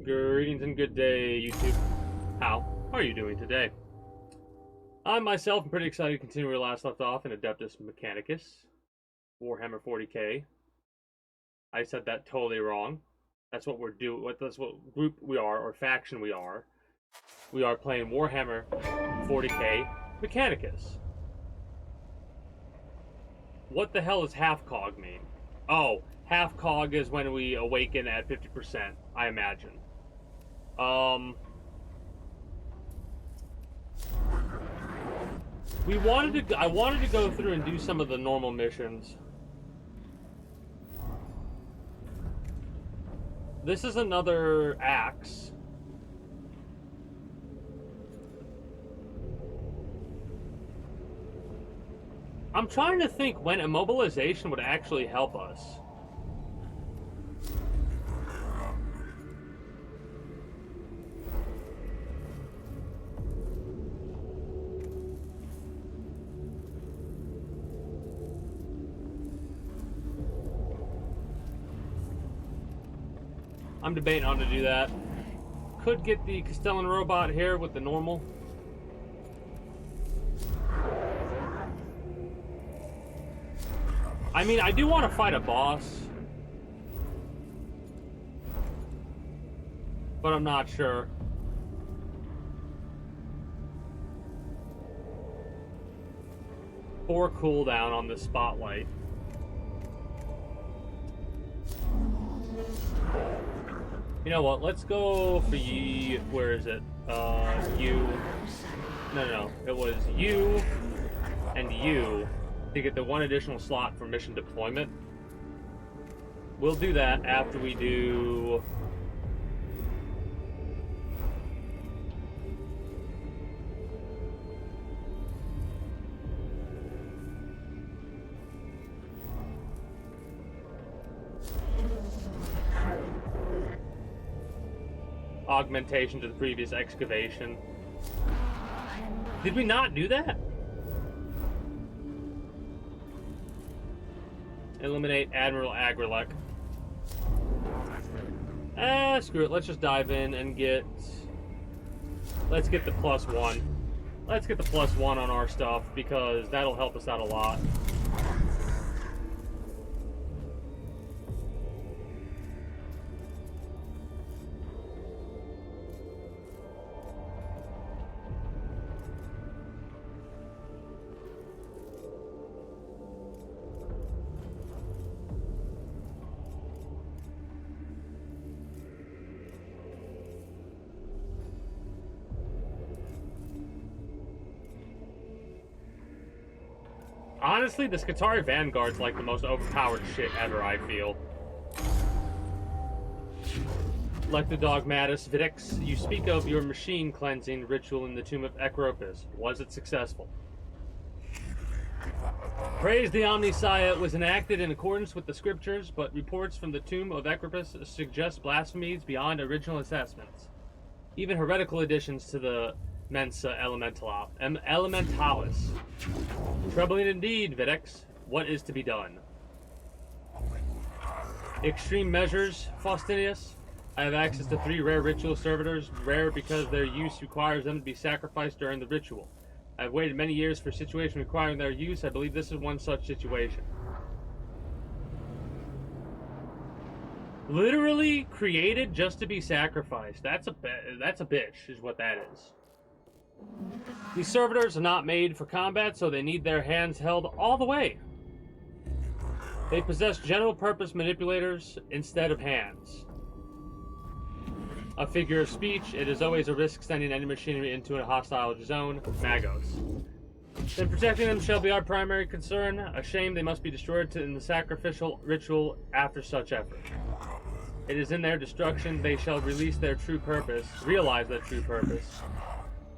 Greetings and good day, YouTube. How are you doing today? I myself am pretty excited to continue where we last left off in Adeptus Mechanicus, Warhammer 40k. I said that totally wrong. That's what we're doing. That's what group we are, or faction we are. We are playing Warhammer 40k Mechanicus. What the hell does half cog mean? Oh, half cog is when we awaken at 50%, I imagine. I wanted to go through and do some of the normal missions. This is another axe. I'm trying to think when immobilization would actually help us. I'm debating how to do that. Could get the Castellan robot here with the normal. I mean, I do want to fight a boss, but I'm not sure. Or cooldown on the spotlight. You know what? Let's go for you. Where is it? You. No. It was you and you to get the one additional slot for mission deployment. We'll do that after we do. Augmentation to the previous excavation. Did we not do that? Eliminate Admiral Agrilek. Screw it. Let's just dive in and get... Let's get the +1. Let's get the +1 on our stuff, because that'll help us out a lot. Honestly, the Skitarii Vanguard's like the most overpowered shit ever, I feel. Like the Dogmatus Vidix, you speak of your machine cleansing ritual in the tomb of Ekropus. Was it successful? Praise the Omnissiah, it was enacted in accordance with the scriptures, but reports from the tomb of Ekropus suggest blasphemies beyond original assessments. Even heretical additions to the Mensa Elementalis. Troubling indeed, Videx. What is to be done? Extreme measures, Faustinius. I have access to 3 rare ritual servitors, rare because their use requires them to be sacrificed during the ritual. I have waited many years for a situation requiring their use. I believe this is one such situation. Literally created just to be sacrificed. That's a bitch, is what that is. These servitors are not made for combat, so they need their hands held all the way. They possess general purpose manipulators instead of hands. A figure of speech, it is always a risk sending any machinery into a hostile zone. Magos. Then protecting them shall be our primary concern. A shame they must be destroyed in the sacrificial ritual after such effort. It is in their destruction they shall realize their true purpose.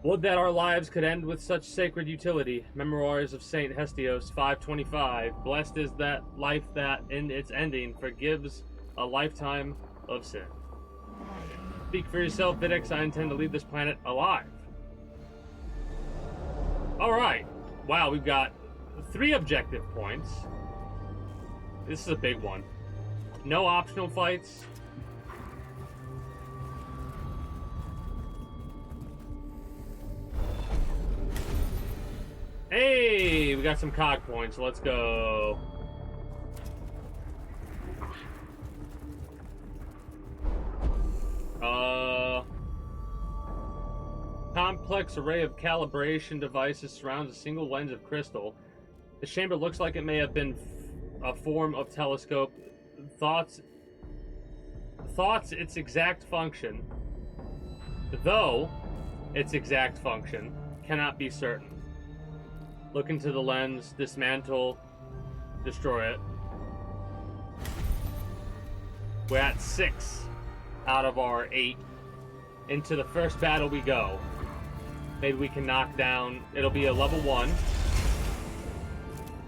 Would that our lives could end with such sacred utility. Memoirs of Saint Hestios 525. Blessed is that life that, in its ending, forgives a lifetime of sin. Speak for yourself, Videx. I intend to leave this planet alive. Alright. Wow, we've got 3 objective points. This is a big one. No optional fights. we got some cog points. Let's go. Complex array of calibration devices surrounds a single lens of crystal. The chamber looks like it may have been a form of telescope. Thoughts its exact function, though its exact function cannot be certain. Look into the lens, dismantle, destroy it. We're at 6 out of our 8. Into the first battle we go. Maybe we can knock down, it'll be a level 1.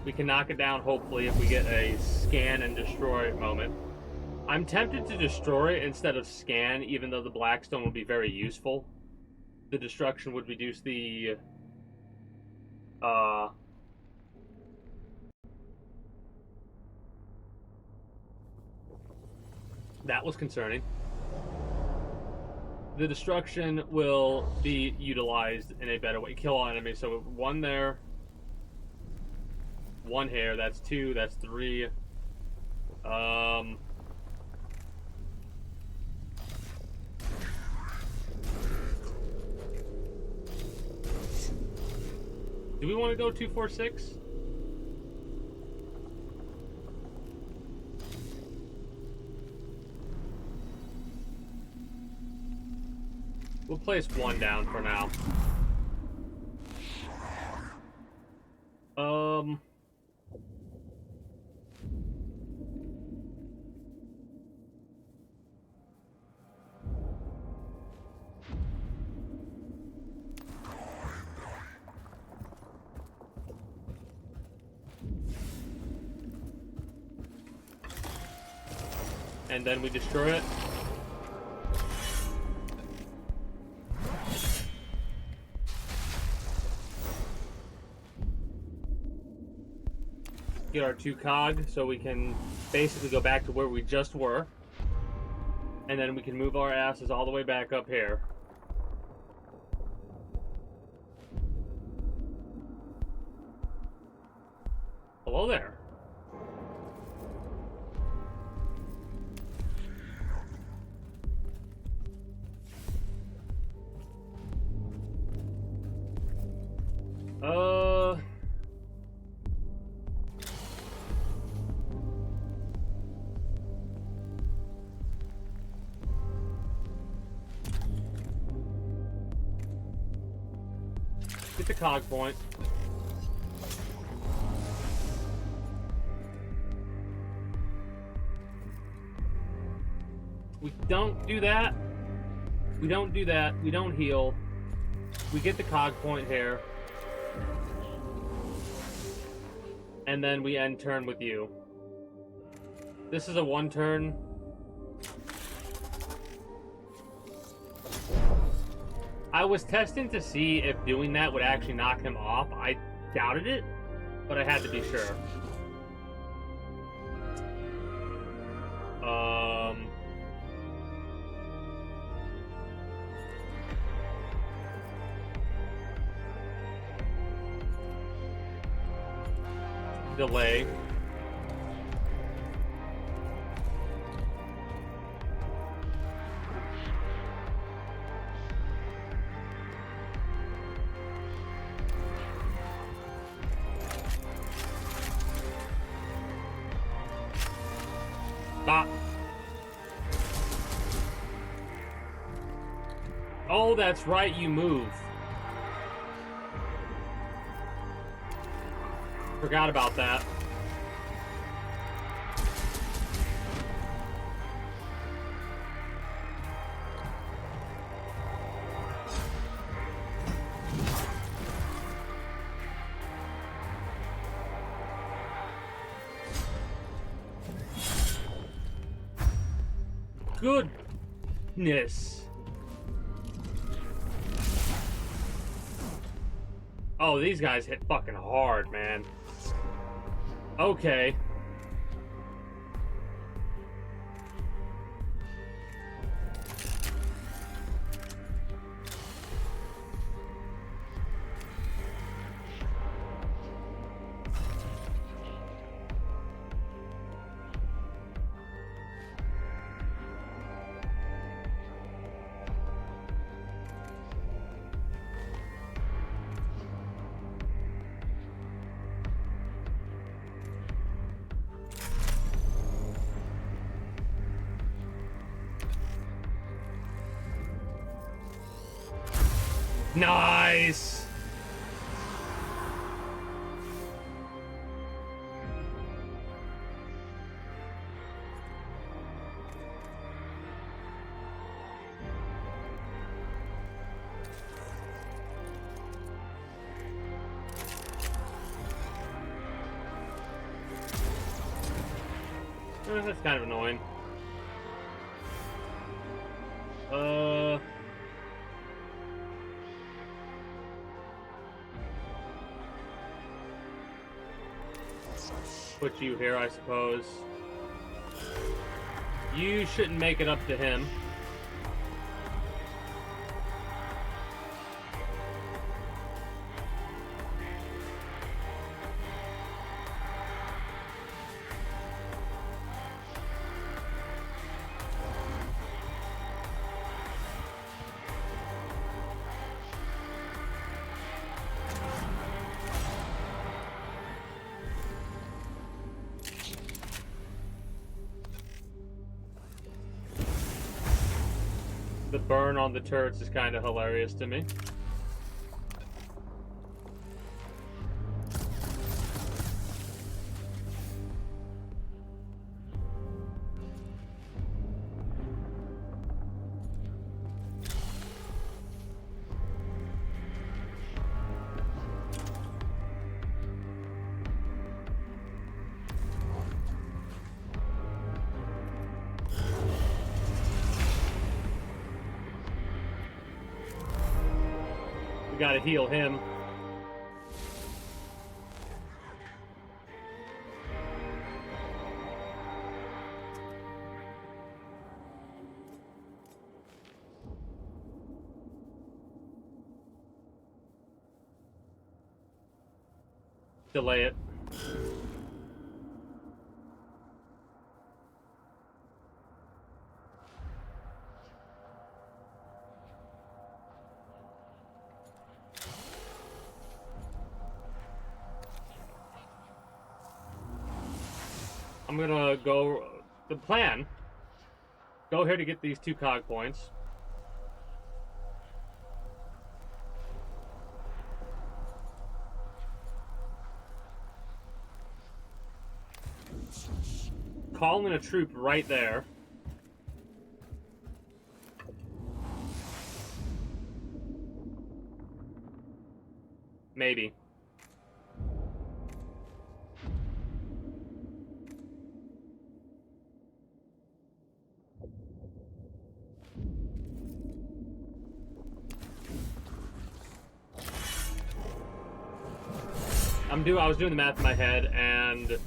We can knock it down, hopefully, if we get a scan and destroy moment. I'm tempted to destroy it instead of scan, even though the Blackstone would be very useful. The destruction would reduce the... That was concerning. The destruction will be utilized in a better way. Kill all enemies. So 1 there. 1 here. That's 2. That's 3. Do we want to go 2, 4, 6? We'll place 1 down for now. And then we destroy it. Get our 2 cog so we can basically go back to where we just were. And then we can move our asses all the way back up here. Hello there. Get the cog point. We don't do that. We don't do that. We don't heal. We get the cog point here. And then we end turn with you. This is a 1 turn. I was testing to see if doing that would actually knock him off. I doubted it, but I had to be sure. Delay. Stop. Oh, that's right, you move. Forgot about that. Goodness. Oh, these guys hit fucking hard, man. Okay. Nice! That's kind of annoying. Put you here, I suppose. You shouldn't make it up to him. The burn on the turrets is kind of hilarious to me. We gotta heal him. Delay it. I'm gonna go... The plan... Go here to get these 2 cog points. Call in a troop right there. Maybe. I was doing the math in my head, and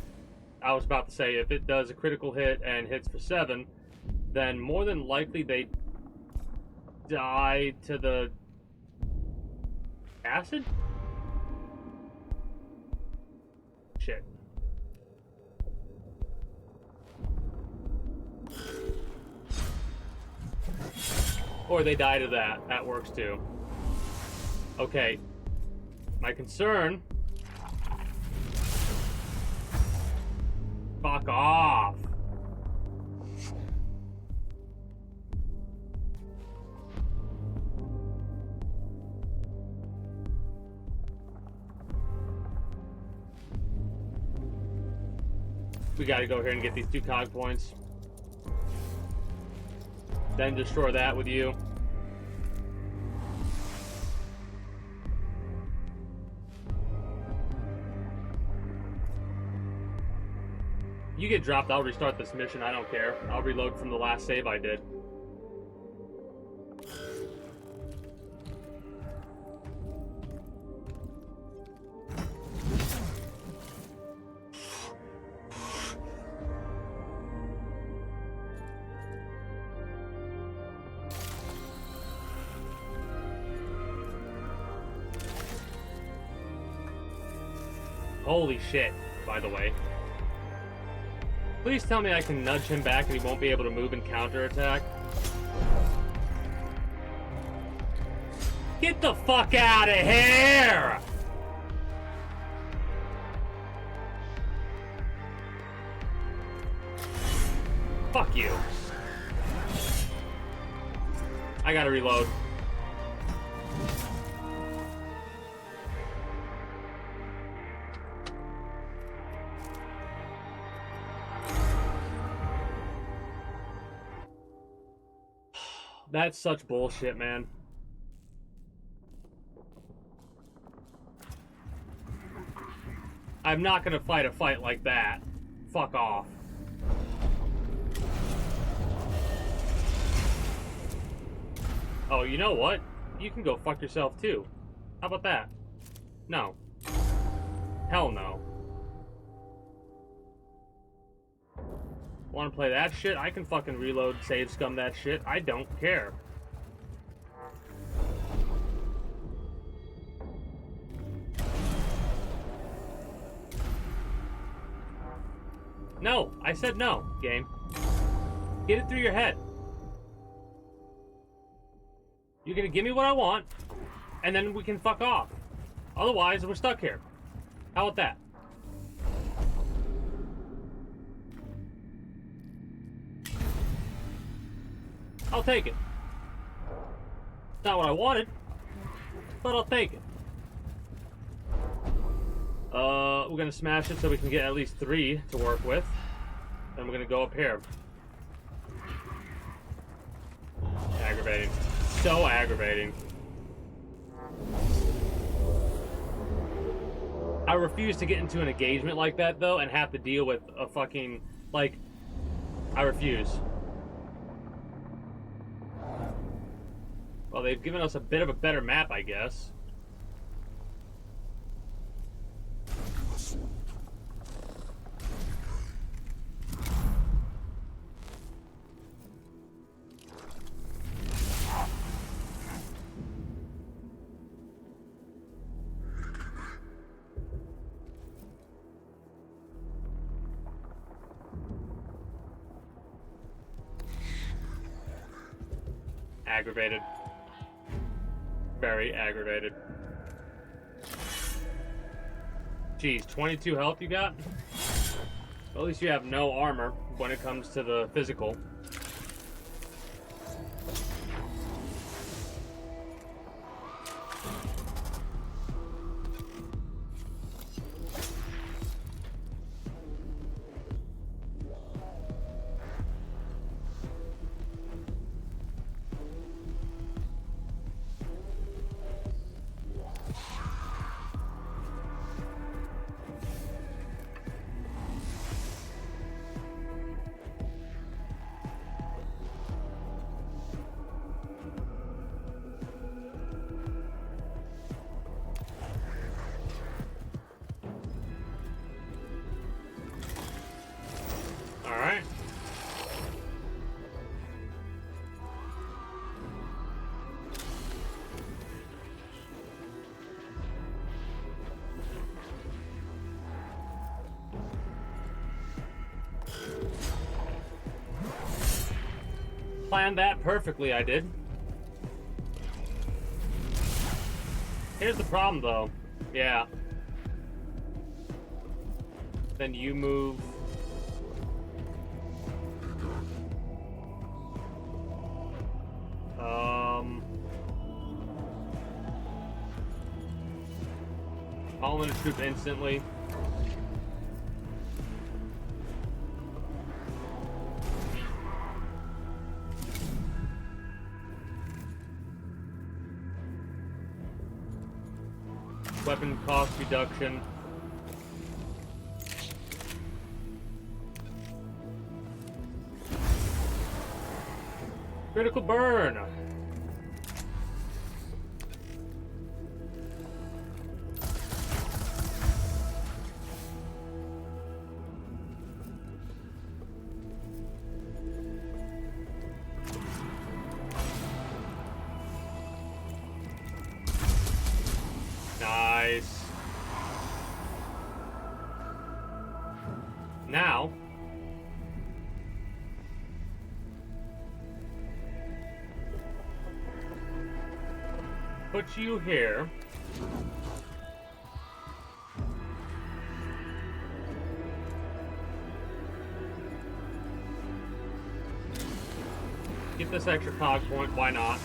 I was about to say, if it does a critical hit and hits for 7, then more than likely they die to the acid? Shit. Or they die to that. That works too. Okay. My concern... Fuck off. We gotta go here and get these 2 cog points. Then destroy that with you. You get dropped, I'll restart this mission, I don't care. I'll reload from the last save I did. Holy shit, by the way. Please tell me I can nudge him back and he won't be able to move and counterattack. Get the fuck out of here! Fuck you. I gotta reload. That's such bullshit, man. I'm not gonna fight a fight like that. Fuck off. Oh, you know what? You can go fuck yourself too. How about that? No. Hell no. Want to play that shit? I can fucking reload, save scum that shit. I don't care. No, I said no, game. Get it through your head. You're gonna give me what I want, and then we can fuck off. Otherwise, we're stuck here. How about that? I'll take it. It's not what I wanted, but I'll take it. We're gonna smash it so we can get at least 3 to work with. Then we're gonna go up here. Aggravating. So aggravating. I refuse to get into an engagement like that, though, and have to deal with a fucking, like, I refuse. Well, they've given us a bit of a better map, I guess. Aggravated. Very aggravated. Jeez, 22 health you got? Well, at least you have no armor when it comes to the physical. Alright. Planned that perfectly, I did. Here's the problem, though. Yeah. Then you move... Call in a troop instantly. Weapon cost reduction. Critical burn. Nice. Now, put you here. Get this extra cog point, why not?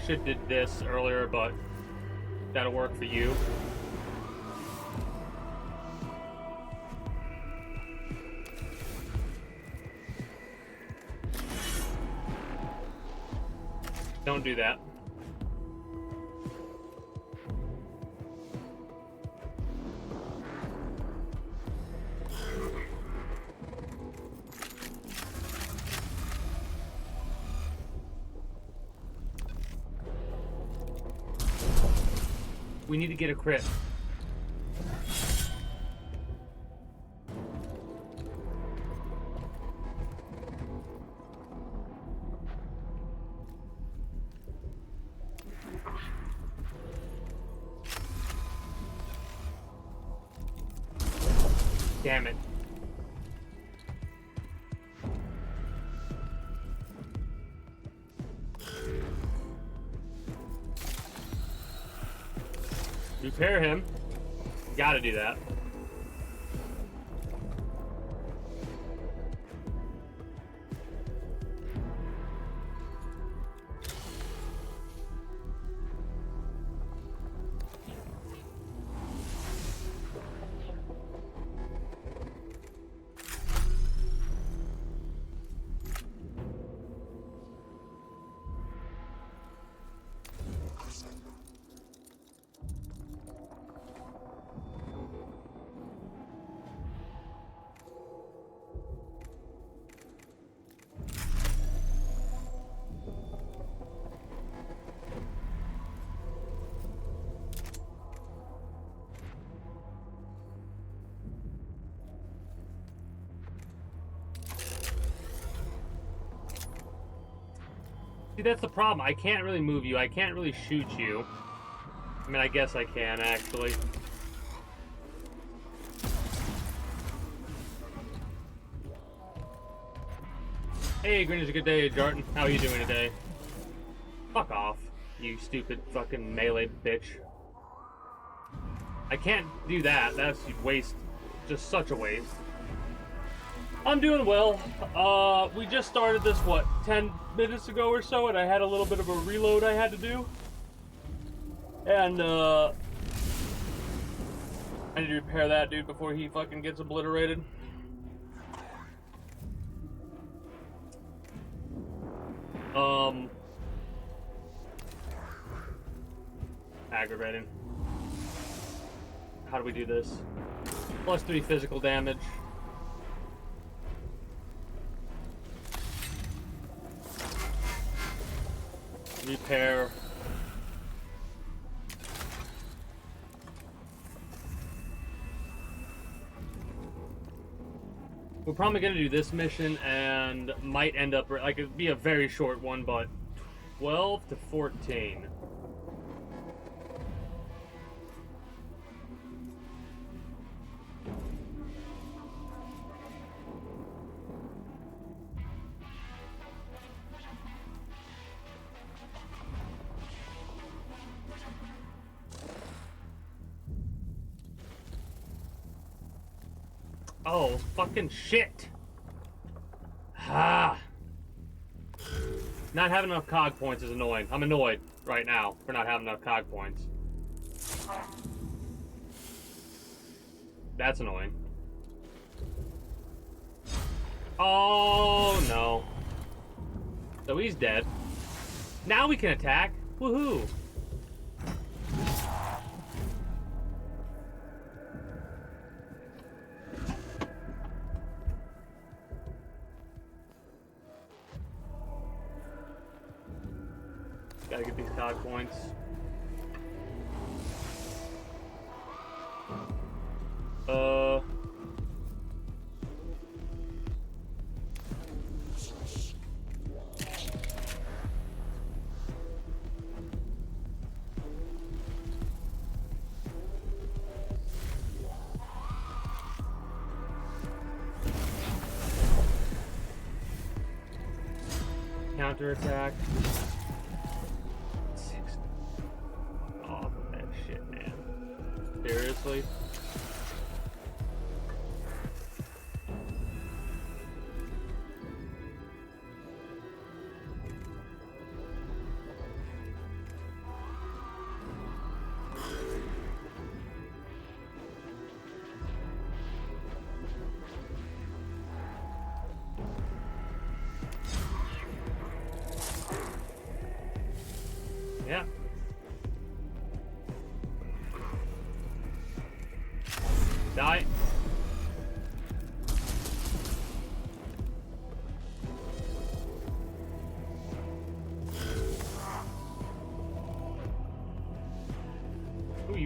should did this earlier, but that'll work for you. Don't do that. We need to get a crit. Damn it. Repair him. Gotta do that. See, that's the problem. I can't really move you. I can't really shoot you. I mean, I guess I can, actually. Hey, Greenwich, good day, Jarton. How are you doing today? Fuck off, you stupid fucking melee bitch. I can't do that. That's a waste. Just such a waste. I'm doing well. We just started this, what, 10 minutes ago or so, and I had a little bit of a reload I had to do. And, I need to repair that dude before he fucking gets obliterated. Aggravating. How do we do this? +3 physical damage. Repair. We're probably gonna do this mission and might end up like it'd be a very short one, but 12 to 14. Oh, fucking shit! Ah! Not having enough cog points is annoying. I'm annoyed right now for not having enough cog points. That's annoying. Oh, no. So he's dead. Now we can attack. Woohoo! Gotta get these cog points. Counterattack. Seriously?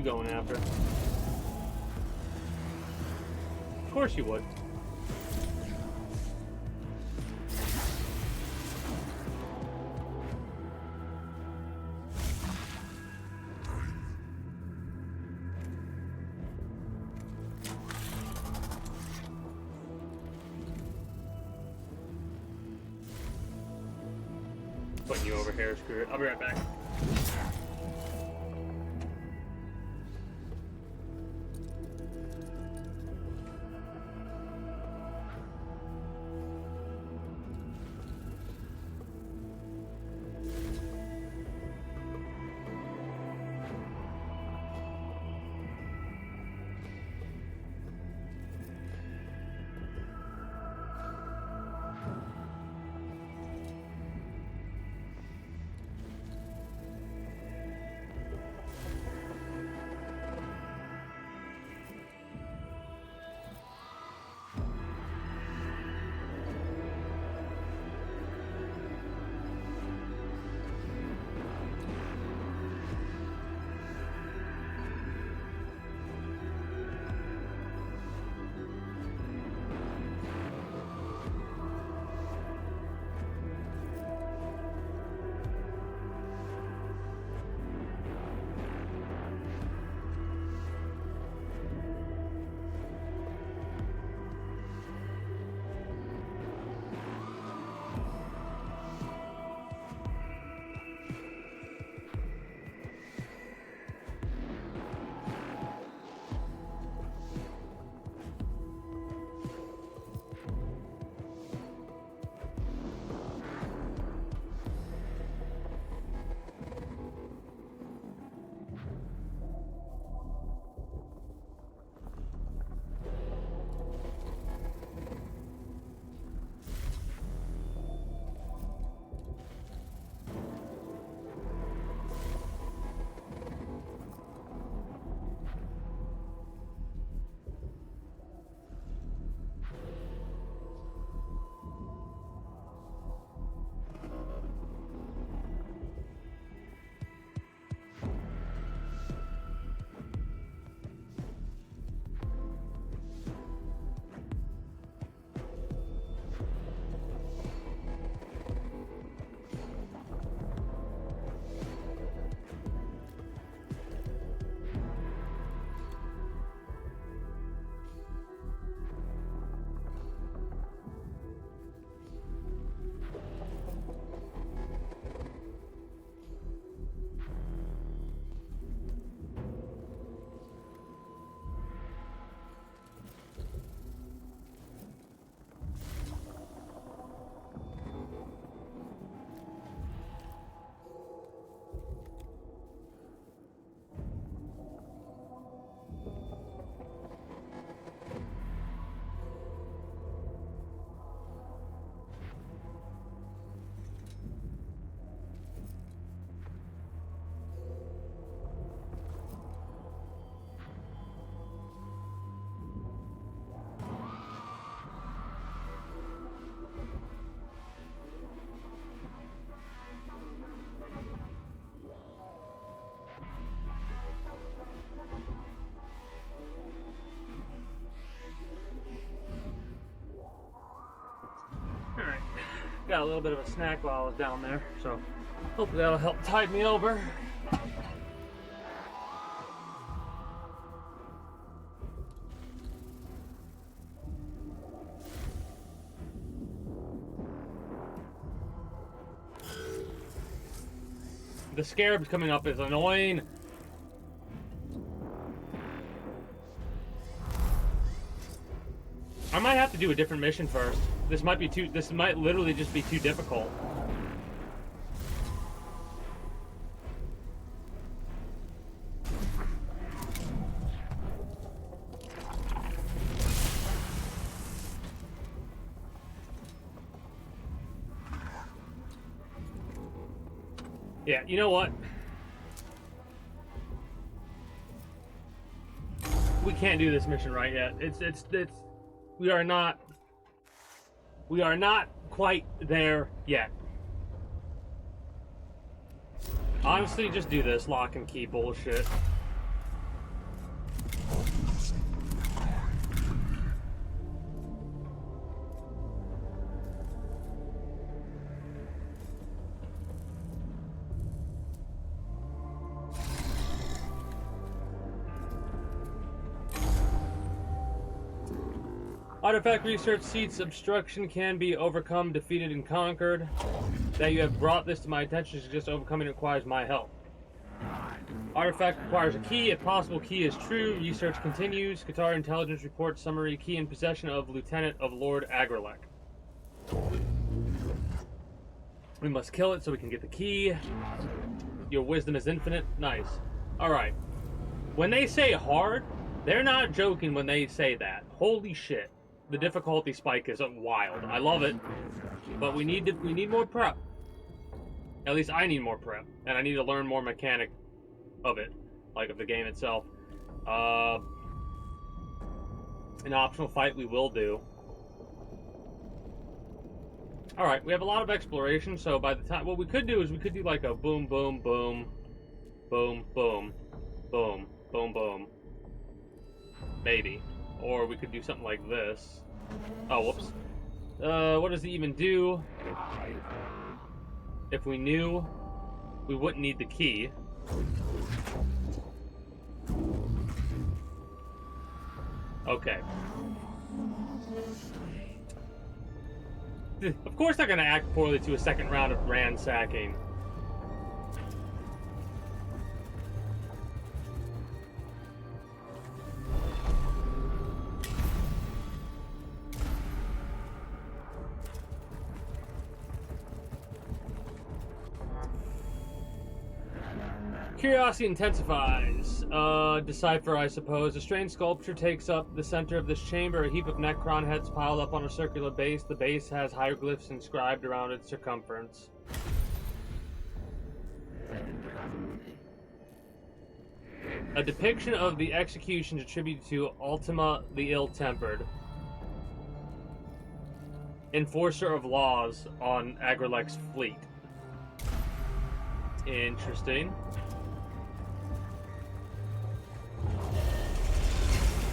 you going after? Of course you would. Putting you over here, screw it. I'll be right back. Got a little bit of a snack while I was down there, so hopefully that'll help tide me over. The scarabs coming up is annoying. I might have to do a different mission first. This might literally just be too difficult. Yeah, you know what? We can't do this mission right yet. We are not quite there yet. Honestly, just do this lock and key bullshit. Artifact research seats obstruction can be overcome, defeated, and conquered. That you have brought this to my attention suggests overcoming requires my help. Artifact requires a key. If possible, key is true. Research continues. Qatar intelligence report summary. Key in possession of Lieutenant of Lord Agrelek. We must kill it so we can get the key. Your wisdom is infinite. Nice. Alright. When they say hard, they're not joking when they say that. Holy shit. The difficulty spike is wild. I love it. But we need more prep. At least I need more prep. And I need to learn more mechanic of it. Like of the game itself. An optional fight we will do. Alright, we have a lot of exploration, so by the time... What we could do is we could do like a boom, boom, boom, boom, boom, boom, boom, boom. Maybe. Or we could do something like this. Oh, whoops. What does it even do? If we knew, we wouldn't need the key. Okay. Of course they're gonna act poorly to a second round of ransacking. Curiosity intensifies. Decipher, I suppose. A strange sculpture takes up the center of this chamber. A heap of Necron heads piled up on a circular base. The base has hieroglyphs inscribed around its circumference. A depiction of the executions attributed to Ultima the Ill-Tempered, enforcer of laws on Agrelek's fleet. Interesting.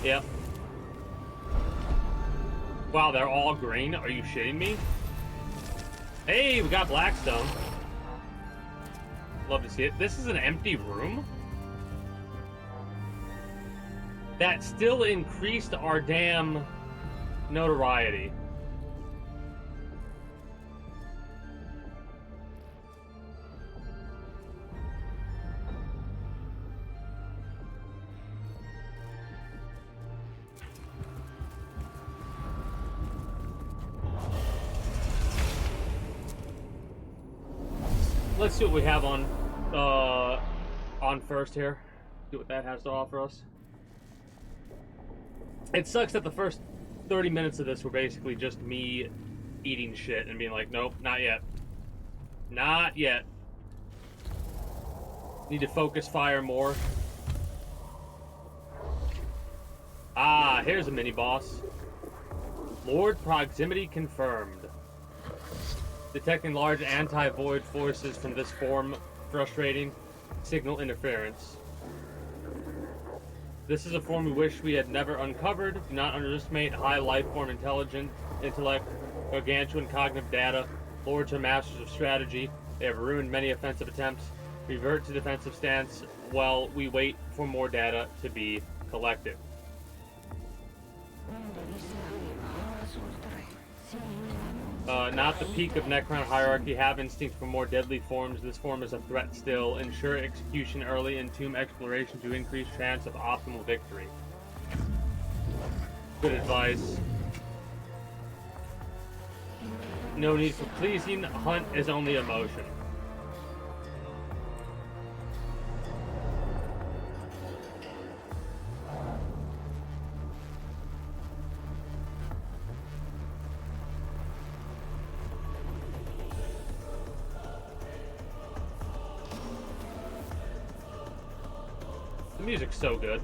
Yep. Wow, they're all green? Are you shitting me? Hey, we got Blackstone. Love to see it. This is an empty room? That still increased our damn notoriety. Let's see what we have on first here. See what that has to offer us. It sucks that the first 30 minutes of this were basically just me eating shit and being like, nope, not yet. Not yet. Need to focus fire more. Ah, here's a mini-boss. Lord Proximity confirmed. Detecting large anti-void forces from this form, frustrating. Signal interference. This is a form we wish we had never uncovered. Do not underestimate high life form intellect, gargantuan cognitive data. Lords are masters of strategy. They have ruined many offensive attempts. Revert to defensive stance while we wait for more data to be collected. Not the peak of Necron hierarchy. Have instinct for more deadly forms. This form is a threat still. Ensure execution early in tomb exploration to increase chance of optimal victory. Good advice. No need for pleasing. Hunt is only emotion. The music's so good.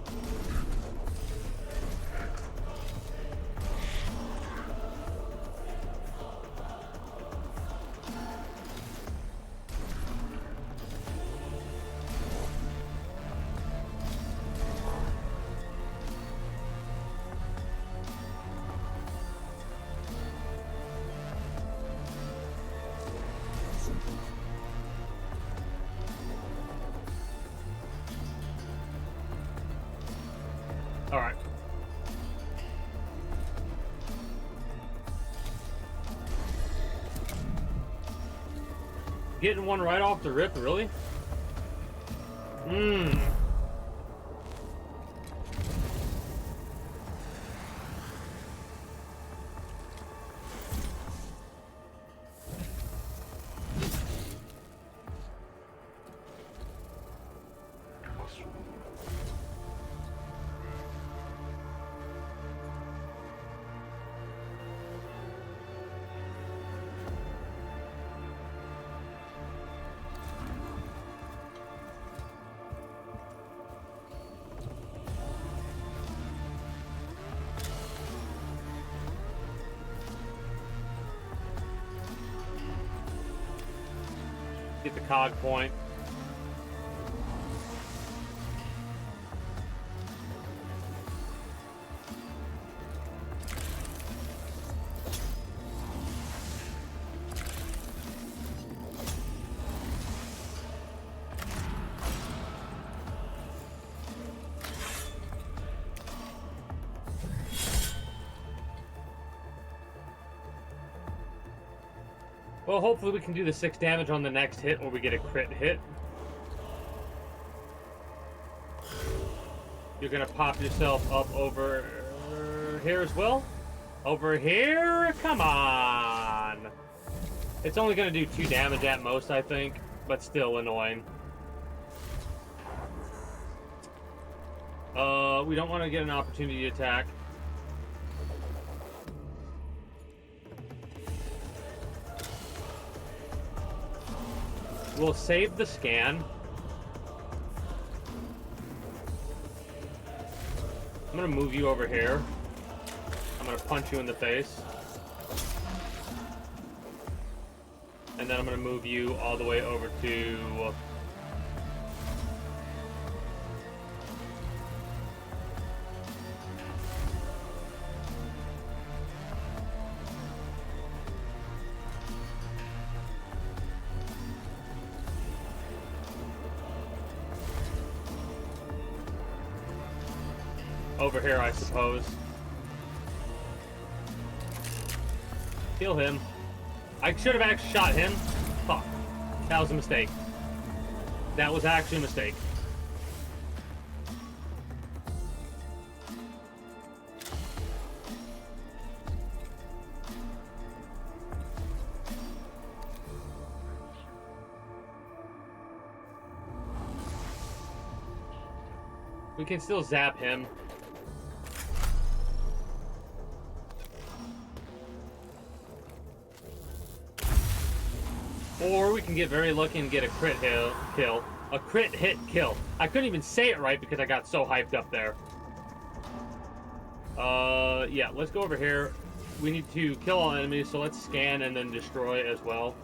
Getting one right off the rip, really? Mmm. Get the cog point. Well, hopefully we can do the 6 damage on the next hit or we get a crit hit. You're gonna pop yourself up over here as well. Over here? Come on! It's only gonna do 2 damage at most, I think, but still annoying. We don't want to get an opportunity attack. We'll save the scan. I'm gonna move you over here. I'm gonna punch you in the face. And then I'm gonna move you all the way over to... over here, I suppose. Kill him. I should have actually shot him. Fuck. That was a mistake. That was actually a mistake. We can still zap him. Or we can get very lucky and get a crit hit kill. A crit hit kill. I couldn't even say it right because I got so hyped up there. Yeah, let's go over here. We need to kill all enemies, so let's scan and then destroy as well.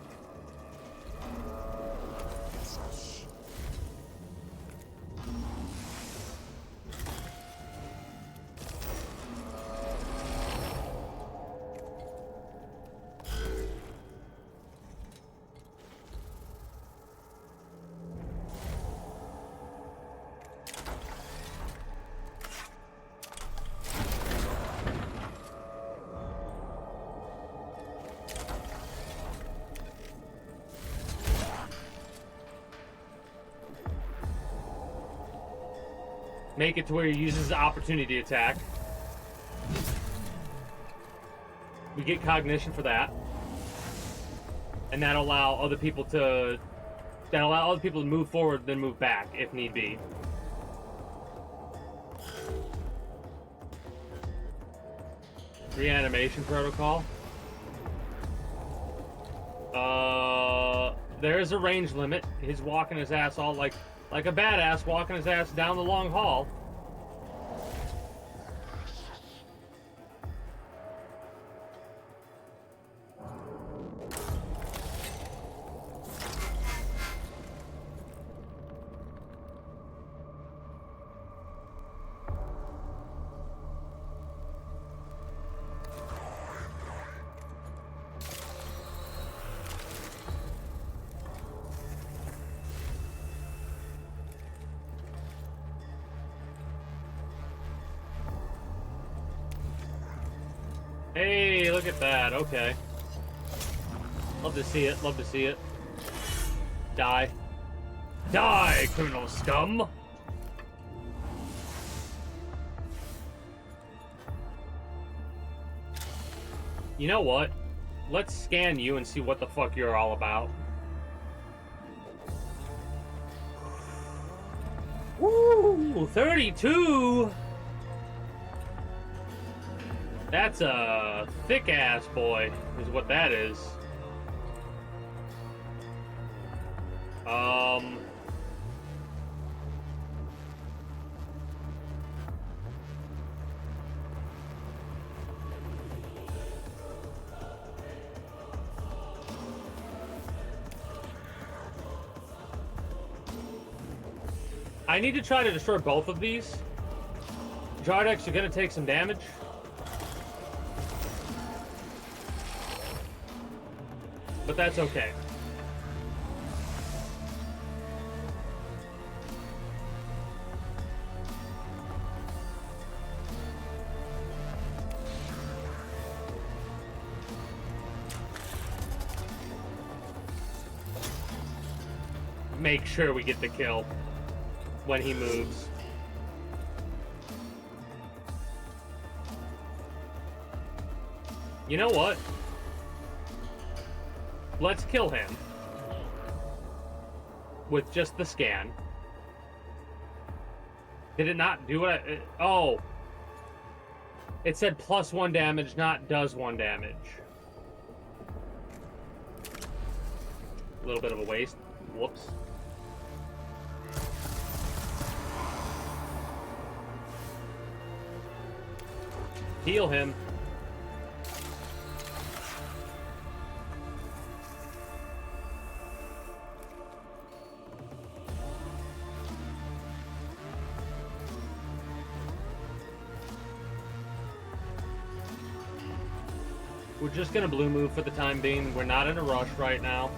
Make it to where he uses the opportunity attack. We get cognition for that. And that'll allow other people to move forward, then move back if need be. Reanimation protocol. There is a range limit. He's walking his ass all like a badass, walking his ass down the long hall. Hey, look at that. Okay. Love to see it. Love to see it. Die. Die, criminal scum! You know what? Let's scan you and see what the fuck you're all about. Woo! 32! That's a thick-ass boy, is what that is. I need to try to destroy both of these. Jardex, you're gonna take some damage. But that's okay. Make sure we get the kill when he moves. You know what? Let's kill him with just the scan. Did it not do what I... Oh. It said +1 damage, not does 1 damage. A little bit of a waste. Whoops. Heal him. We're just gonna blue move for the time being. We're not in a rush right now.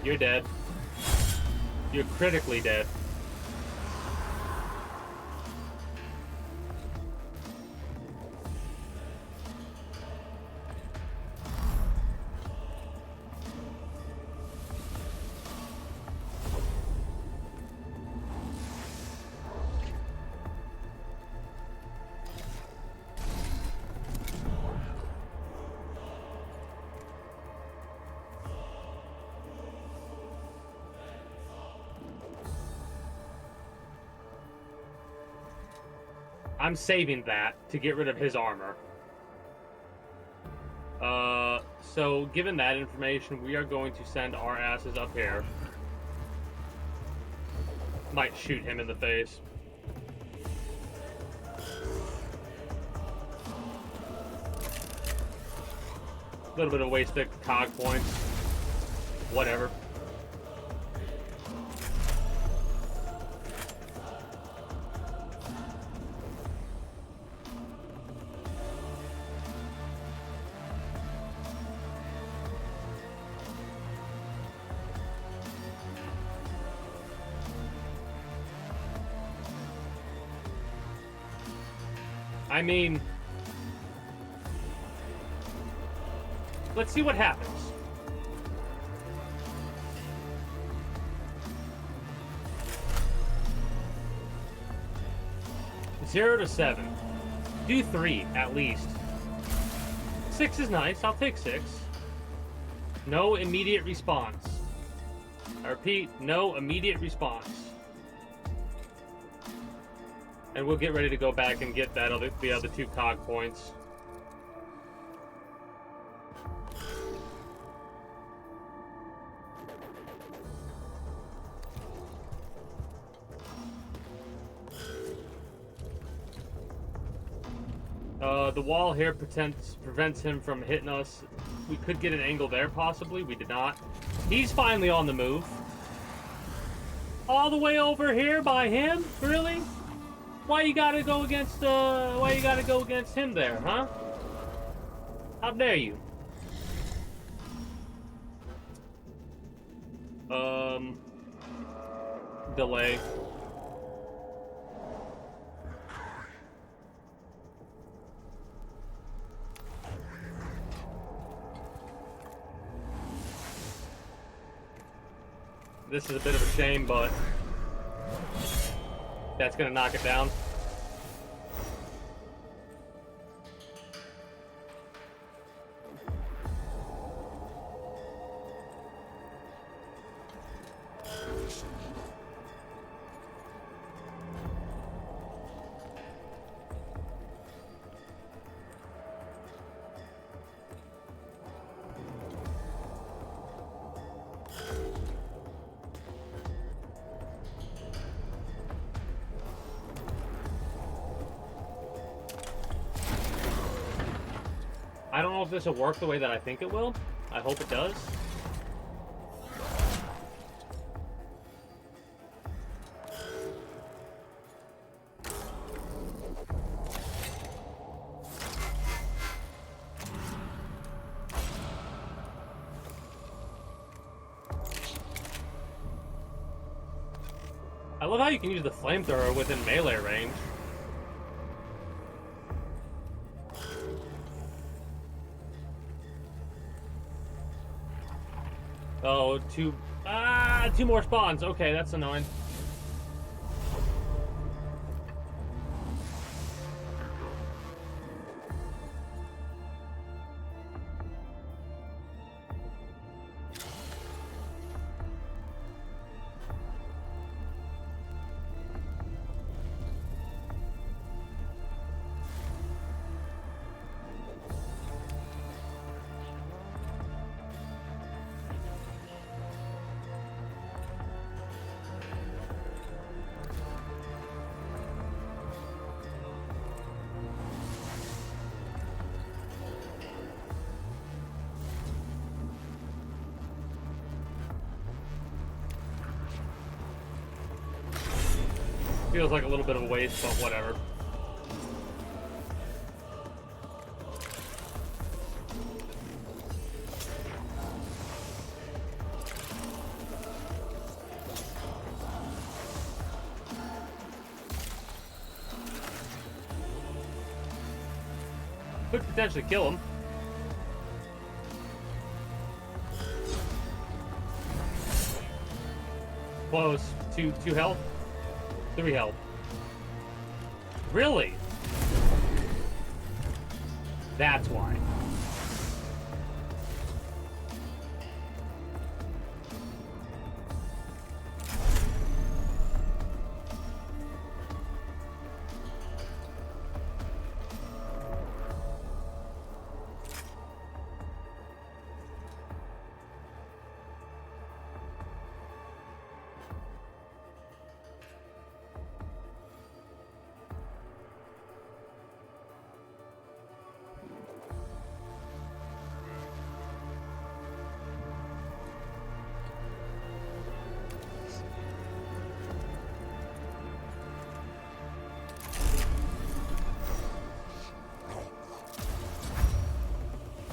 You're dead. You're critically dead. I'm saving that to get rid of his armor. So given that information, we are going to send our asses up here. Might shoot him in the face. A little bit of wasted cog points. Whatever. I mean, let's see what happens. Zero to 7. Do 3, at least. 6 is nice. I'll take 6. No immediate response. I repeat, no immediate response. And we'll get ready to go back and get the other 2 cog points. The wall here prevents him from hitting us. We could get an angle there, possibly. We did not. He's finally on the move. All the way over here by him? Really? Why you gotta go against him there, huh? How dare you? Delay. This is a bit of a shame, but that's gonna knock it down. I don't know if this will work the way that I think it will. I hope it does. I love how you can use the flamethrower within melee range. Oh, two more spawns. Okay, that's annoying. Feels like a little bit of a waste, but whatever. Could potentially kill him. Close. Two health. 3 health. Really? That's why.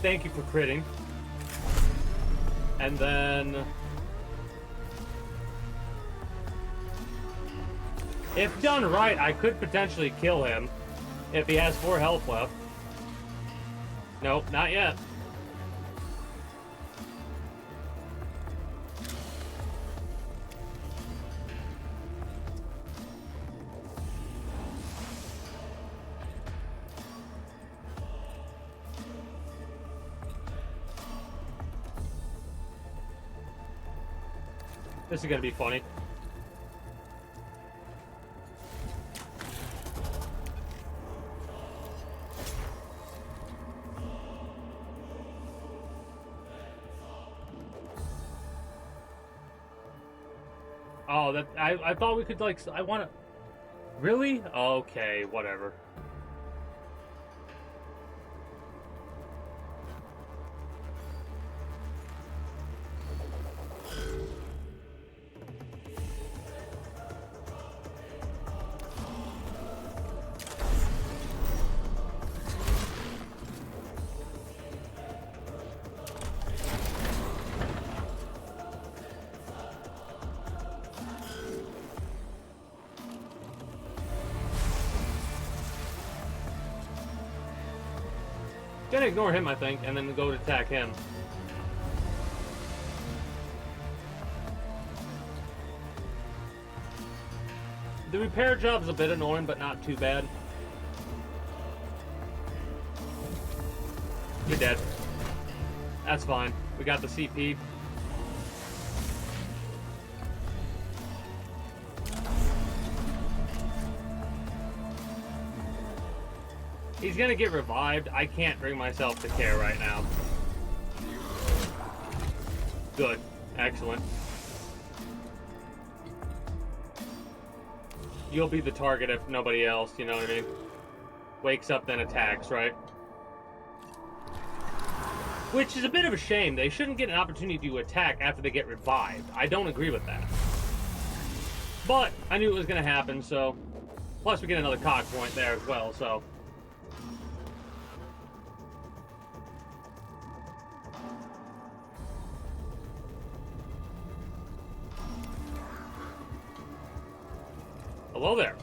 Thank you for critting. And then... if done right, I could potentially kill him if he has 4 health left. Nope, not yet. This is gonna be funny. Oh, that I thought we could like I want to. Really? Okay, whatever. Gonna ignore him, I think, and then go to attack him. The repair job's a bit annoying, but not too bad. You're dead. That's fine. We got the CP. He's gonna get revived. I can't bring myself to care right now. Good. Excellent. You'll be the target if nobody else, you know what I mean? Wakes up, then attacks, right? Which is a bit of a shame. They shouldn't get an opportunity to attack after they get revived. I don't agree with that. But I knew it was going to happen, so... Plus, we get another cog point there as well, so... Hello there.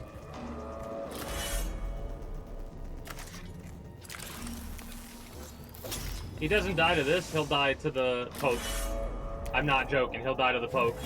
He doesn't die to this, he'll die to the poke. I'm not joking, he'll die to the poke.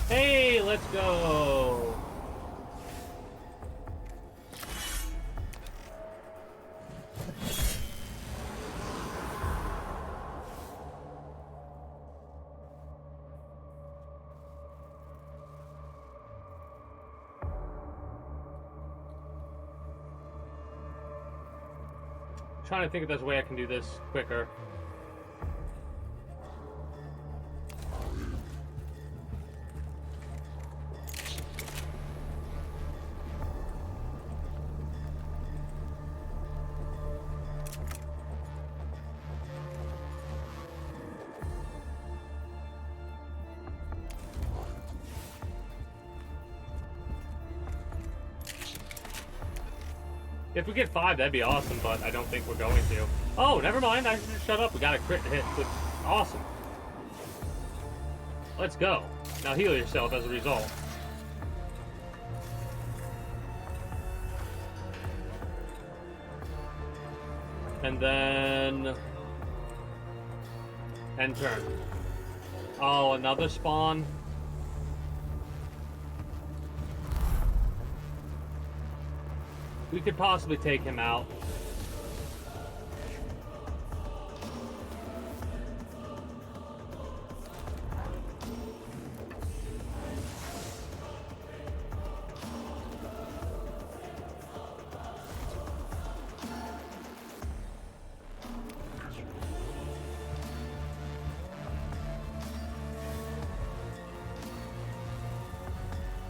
Hey, let's go. Trying to think if there's a way I can do this quicker. If we get 5, that'd be awesome, but I don't think we're going to. Oh, never mind. I should just shut up. We got a crit hit. Awesome. Let's go. Now heal yourself as a result. And then... end turn. Oh, another spawn. We could possibly take him out.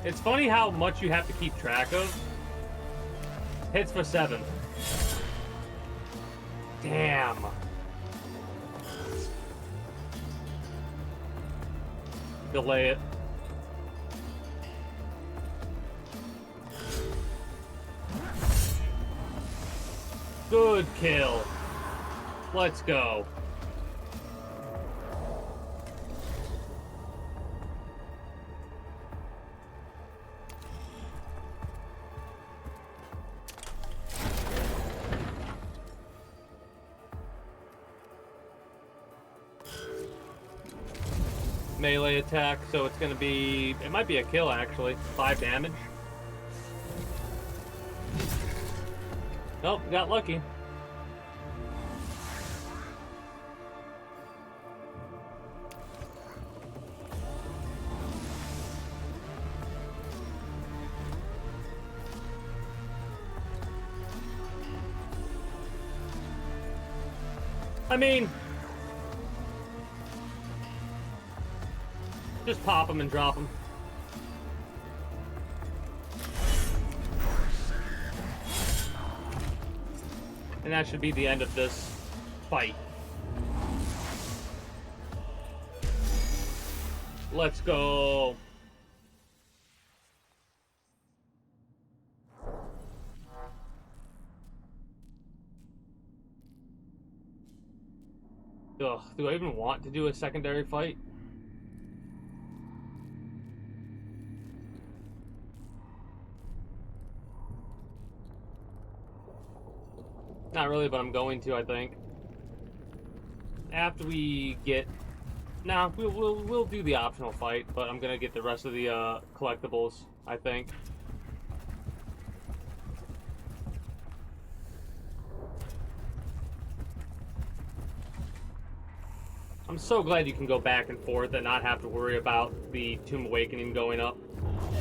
It's funny how much you have to keep track of. Hits for 7. Damn. Delay it. Good kill. Let's go. Melee attack, so it's gonna be... it might be a kill, actually. 5 damage. Nope, got lucky. I mean... Just pop them and drop them. And that should be the end of this fight. Let's go. Ugh, do I even want to do a secondary fight? Not really, but I'm going to, I think. After we get... Nah, we'll do the optional fight, but I'm gonna get the rest of the collectibles, I think. I'm so glad you can go back and forth and not have to worry about the Tomb Awakening going up.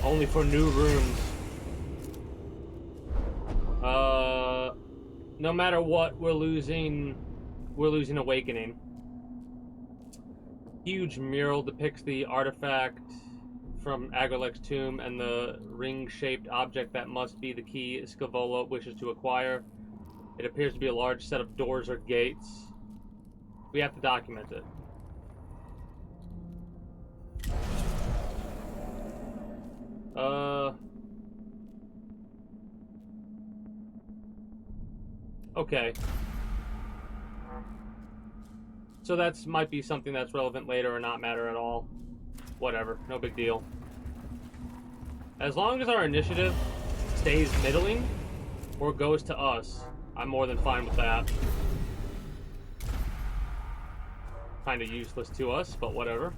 Only for new rooms. No matter what, we're losing Awakening. Huge mural depicts the artifact from Agrilex's tomb and the ring-shaped object that must be the key Scaevola wishes to acquire. It appears to be a large set of doors or gates. We have to document it. Okay. So that's might be something that's relevant later or not matter at all. Whatever, no big deal. As long as our initiative stays middling or goes to us, I'm more than fine with that. Kind of useless to us, but whatever.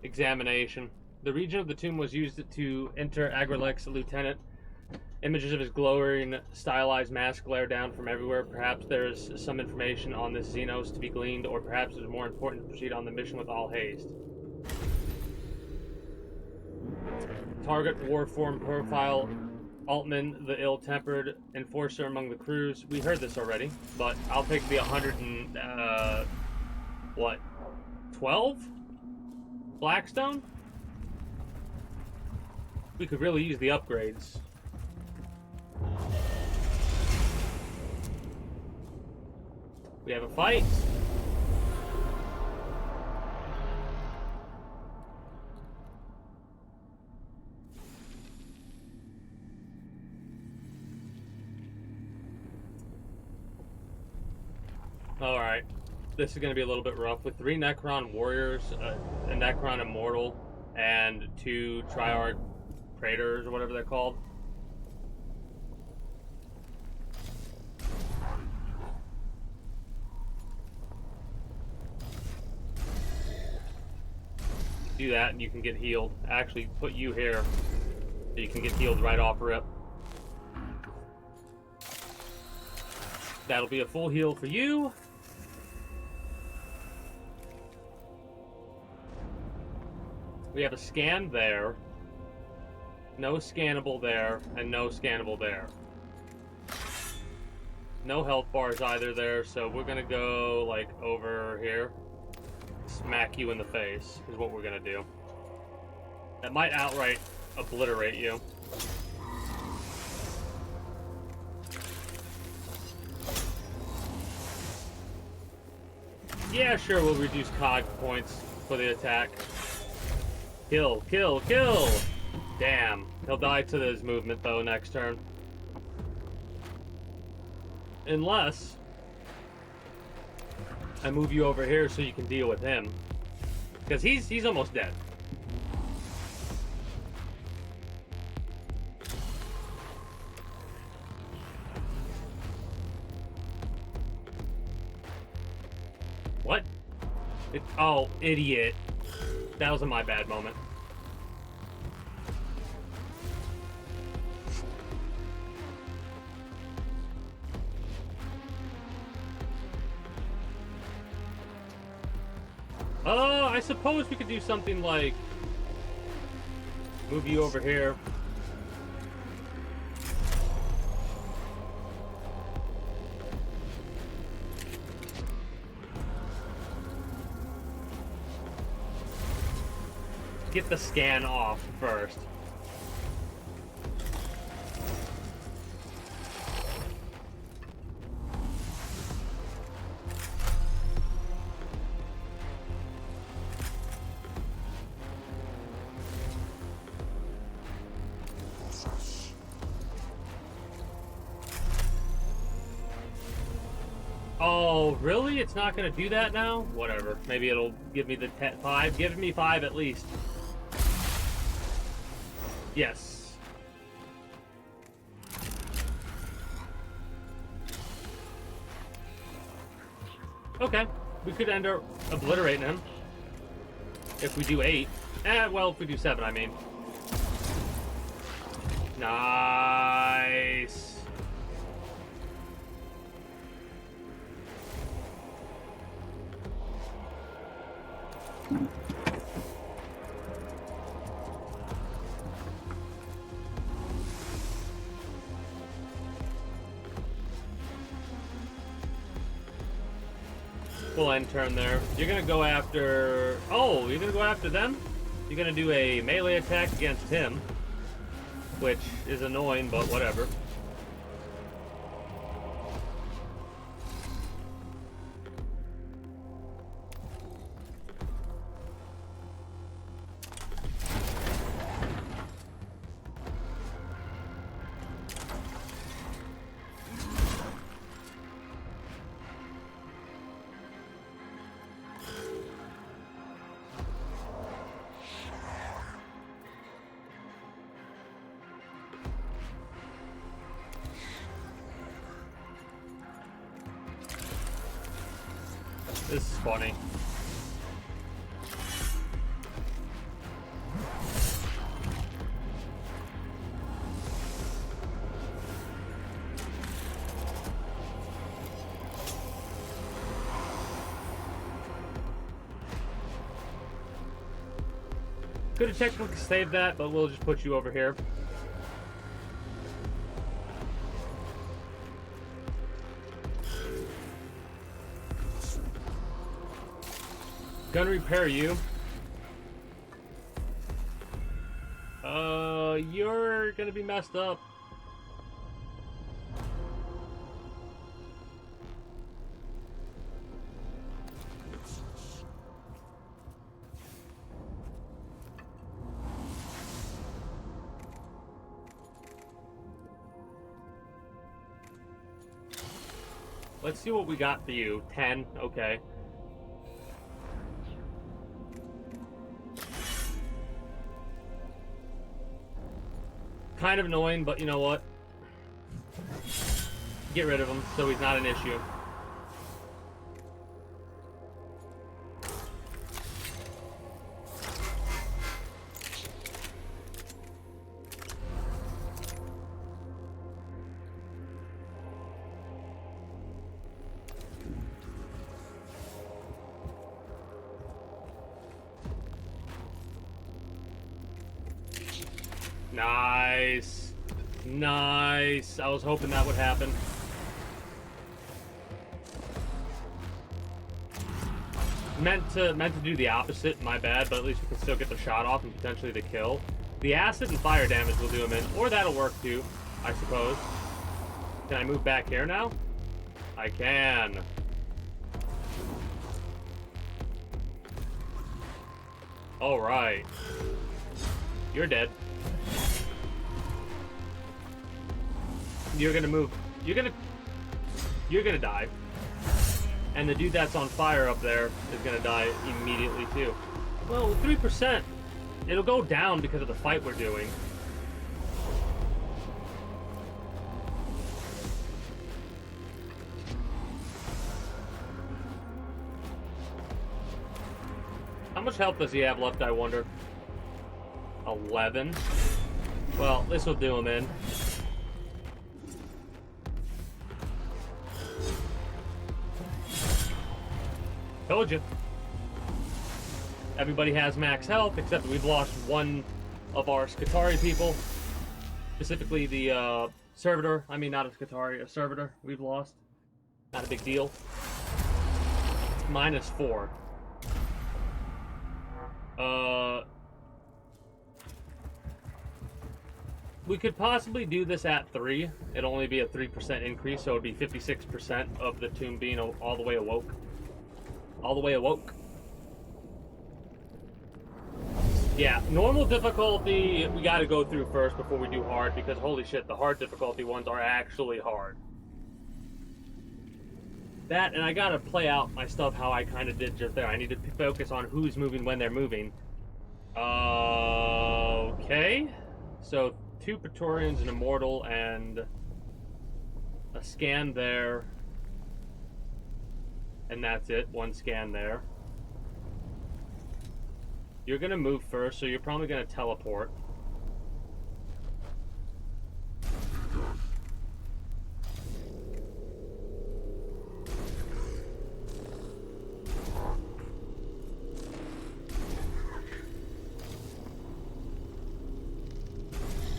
Examination. The region of the tomb was used to enter Agrilex's lieutenant. Images of his glowing, stylized mask glare down from everywhere. Perhaps there is some information on this Xenos to be gleaned, or perhaps it is more important to proceed on the mission with all haste. Target war form profile. Altman, the ill-tempered enforcer among the crews. We heard this already, but I'll take the 100 and, what? 12? Blackstone? We could really use the upgrades. We have a fight. Alright. This is going to be a little bit rough. With 3 Necron warriors, a Necron immortal, and 2 Triarch Praetors, or whatever they're called. Do that and you can get healed. Actually, put you here so you can get healed right off rip. That'll be a full heal for you. We have a scan there. No scannable there, and no scannable there. No health bars either there, so we're gonna go, like, over here. Smack you in the face, is what we're gonna do. That might outright obliterate you. Yeah, sure, we'll reduce COG points for the attack. Kill, kill, kill! Damn. He'll die to his movement, though, next turn. Unless I move you over here so you can deal with him. Because he's almost dead. What? Oh, idiot. That was a my bad moment. I suppose we could do something like move you over here. get the scan off first. Oh, really? It's not going to do that now? Whatever. Maybe it'll give me the 5. Give me 5 at least. Yes. Okay. We could end up obliterating him. If we do 8. Well, if we do 7, I mean. Nice. We'll end turn there. You're gonna go after... Oh, you're gonna go after them? You're gonna do a melee attack against him. Which is annoying, but whatever. This is funny. Could have technically saved that, but we'll just put you over here. Gonna repair you. You're gonna be messed up. Let's see what we got for you. 10, okay. Kind of annoying, but you know what? Get rid of him so he's not an issue. Nice. Nice. I was hoping that would happen. Meant to do the opposite, my bad, but at least we can still get the shot off and potentially the kill. The acid and fire damage will do him in, or that'll work too, I suppose. Can I move back here now? I can. Alright. You're dead. You're gonna move. You're gonna die. And the dude that's on fire up there is gonna die immediately too. Well, 3%. It'll go down because of the fight we're doing. How much health does he have left, I wonder? 11. Well, this will do him in. Told you. Everybody has max health, except we've lost one of our Skitarii people. Specifically the servitor. I mean, not a Skitarii, a servitor we've lost. Not a big deal. -4. We could possibly do this at 3. It'll only be a 3% increase, so it'd be 56% of the tomb being all the way awoke. All the way awoke. Yeah, normal difficulty we gotta go through first before we do hard, because holy shit, the hard difficulty ones are actually hard. That, and I gotta play out my stuff how I kind of did just there. I need to focus on who's moving when they're moving. Okay. So, 2 Praetorians, an Immortal, and a scan there. And that's it, 1 scan there. You're gonna move first, so you're probably gonna teleport.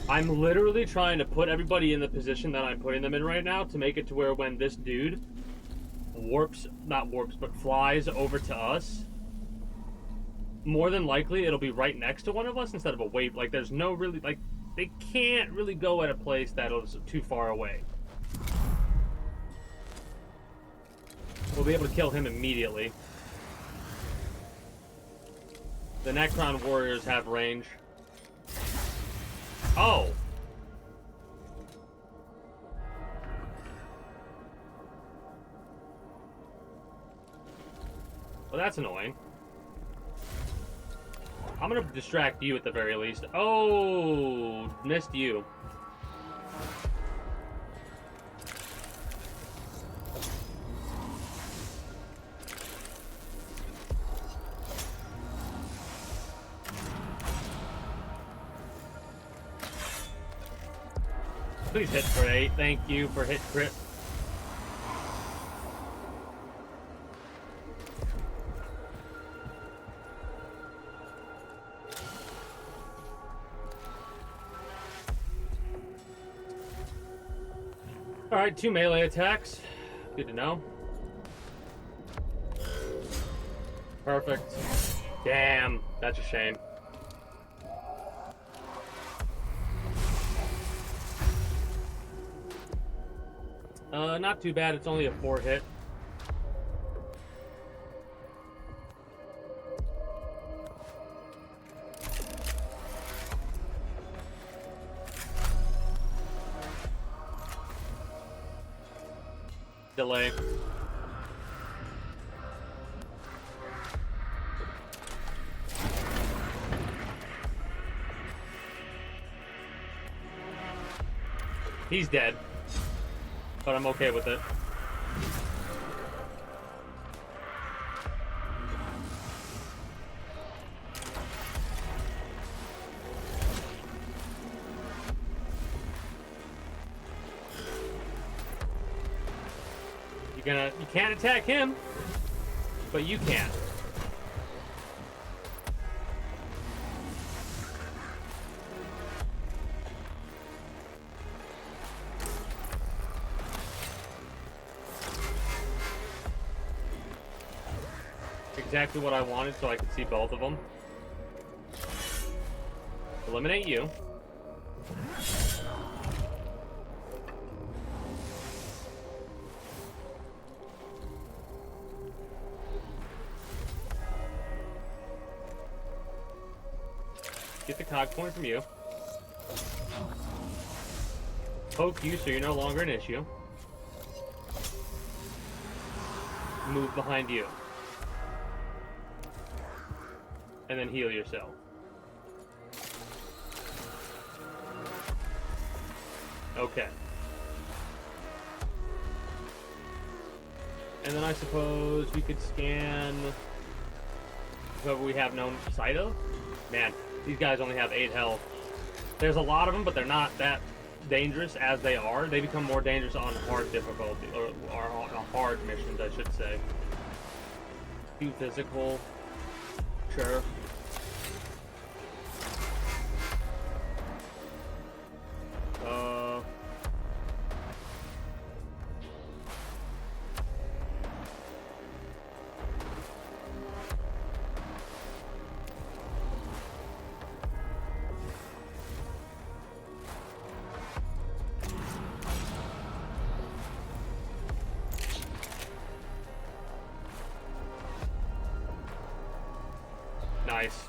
I'm literally trying to put everybody in the position that I'm putting them in right now to make it to where when this dude flies over to us, more than likely it'll be right next to one of us instead of away. Like, there's no really, like, they can't really go at a place that is too far away. We'll be able to kill him immediately. The Necron warriors have range. Oh! Well, that's annoying. I'm gonna distract you at the very least. Oh! Missed you. Please hit for 8. Thank you for hit crit. Alright, 2 melee attacks. Good to know. Perfect. Damn, that's a shame. Not too bad. It's only a 4 hit. Delay. He's dead. But I'm okay with it. You can't attack him, but you can. Exactly what I wanted, so I could see both of them. Eliminate you. Get the cog point from you. Poke you so you're no longer an issue. Move behind you. And then heal yourself. Okay. And then I suppose we could scan whoever we have no sight of. Man, these guys only have 8 health. There's a lot of them, but they're not that dangerous as they are. They become more dangerous on hard difficulty, or on hard missions, I should say. Do physical. Sure. Nice.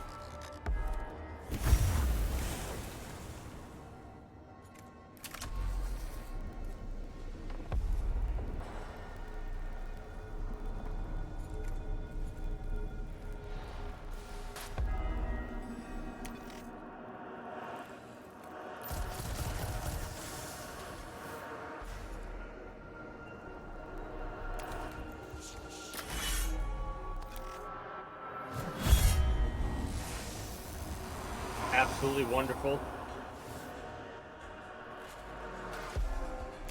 Absolutely wonderful.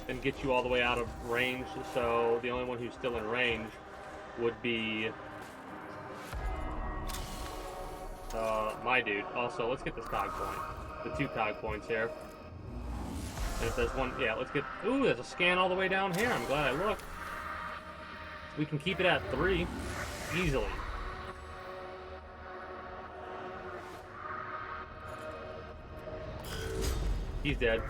And get you all the way out of range, so the only one who's still in range would be my dude. Also, let's get this cog point. The 2 cog points here. And if there's one, yeah, let's get, ooh, there's a scan all the way down here. I'm glad I looked. We can keep it at 3 easily. He's dead.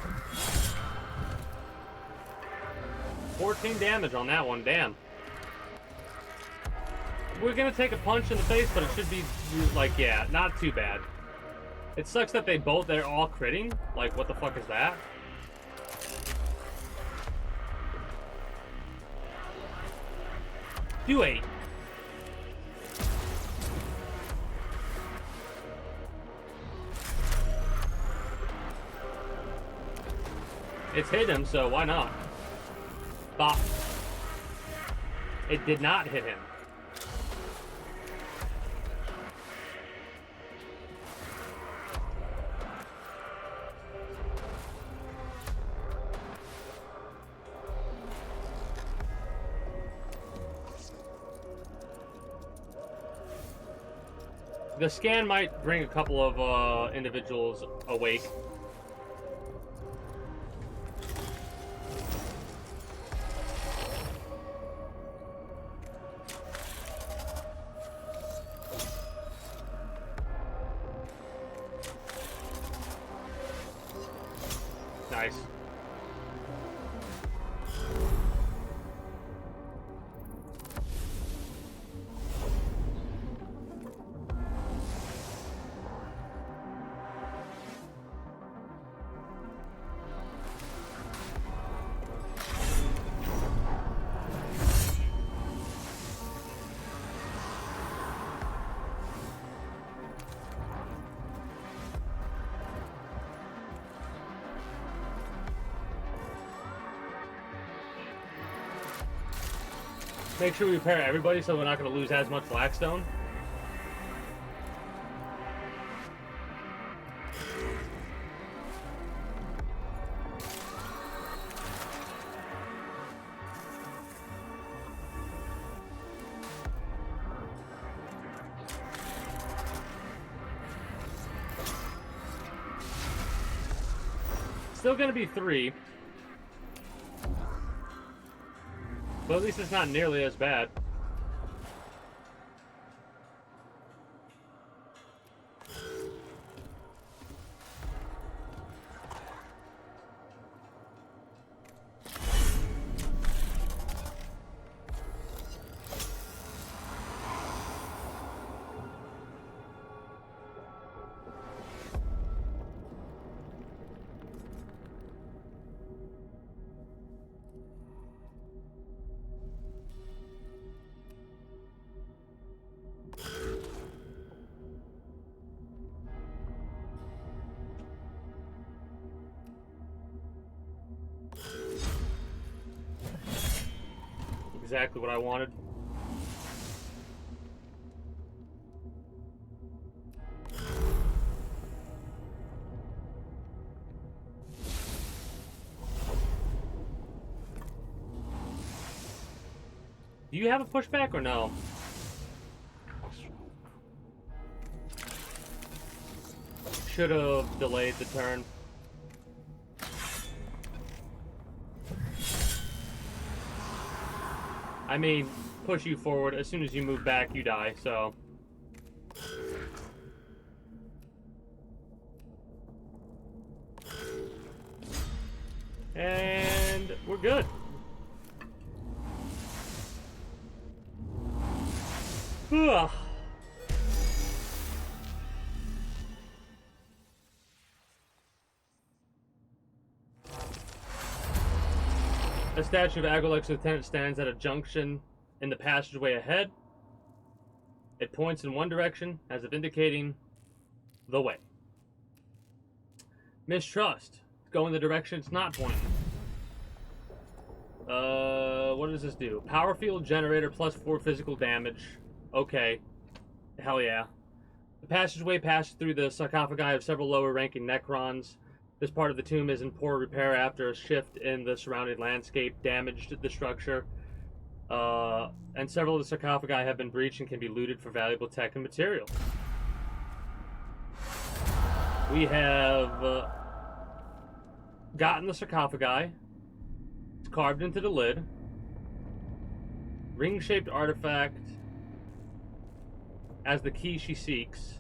14 damage on that one, damn. We're gonna take a punch in the face, but it should be, like, yeah, not too bad. It sucks that they're all critting. Like, what the fuck is that? Do 8. It's hit him, so why not? Bop. It did not hit him. The scan might bring a couple of individuals awake. Nice. Make sure we repair everybody so we're not going to lose as much Blackstone. Still going to be 3. But at least it's not nearly as bad. Exactly what I wanted. Do you have a pushback or no? Should have delayed the turn. I mean, push you forward. As soon as you move back, you die, so. And we're good. Ugh. A statue of Agolex's lieutenant stands at a junction in the passageway ahead. It points in one direction, as if indicating the way. Mistrust. Go in the direction it's not pointing. What does this do? Power field generator plus 4 physical damage. Okay. Hell yeah. The passageway passes through the sarcophagi of several lower-ranking Necrons. This part of the tomb is in poor repair after a shift in the surrounding landscape damaged the structure. And several of the sarcophagi have been breached and can be looted for valuable tech and material. We have gotten the sarcophagi. It's carved into the lid. Ring-shaped artifact as the key she seeks.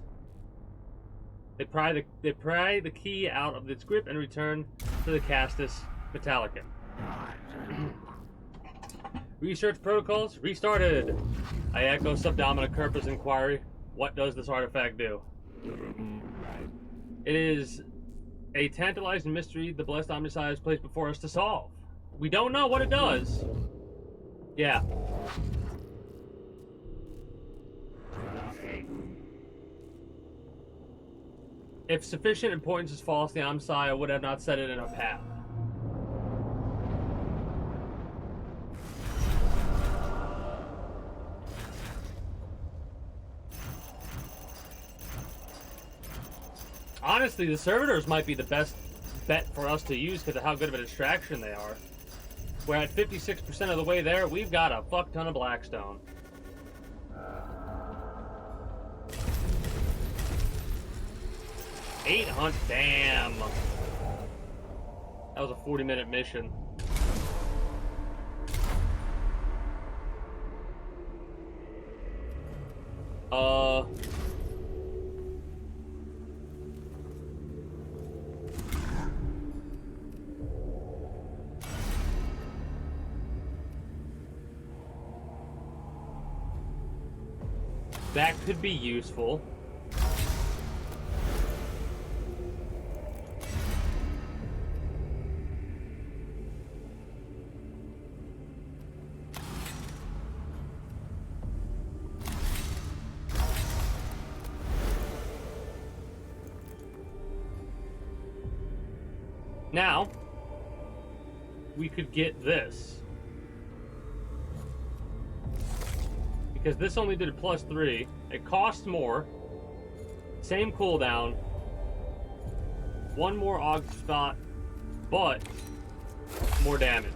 They pry the key out of its grip and return to the Castus Metallicum. Research protocols restarted. I echo Subdomina Kerpa's inquiry. What does this artifact do? It is a tantalizing mystery the Blessed Omnicide has placed before us to solve. We don't know what it does. Yeah. If sufficient importance is false, the Omnicide would have not set it in our path. Honestly, the servitors might be the best bet for us to use because of how good of a distraction they are. We're at 56% of the way there. We've got a fuck ton of Blackstone. Damn. That was a 40-minute mission. That could be useful. Now, we could get this. Because this only did a +3. It costs more. Same cooldown. One more Aug spot, but more damage.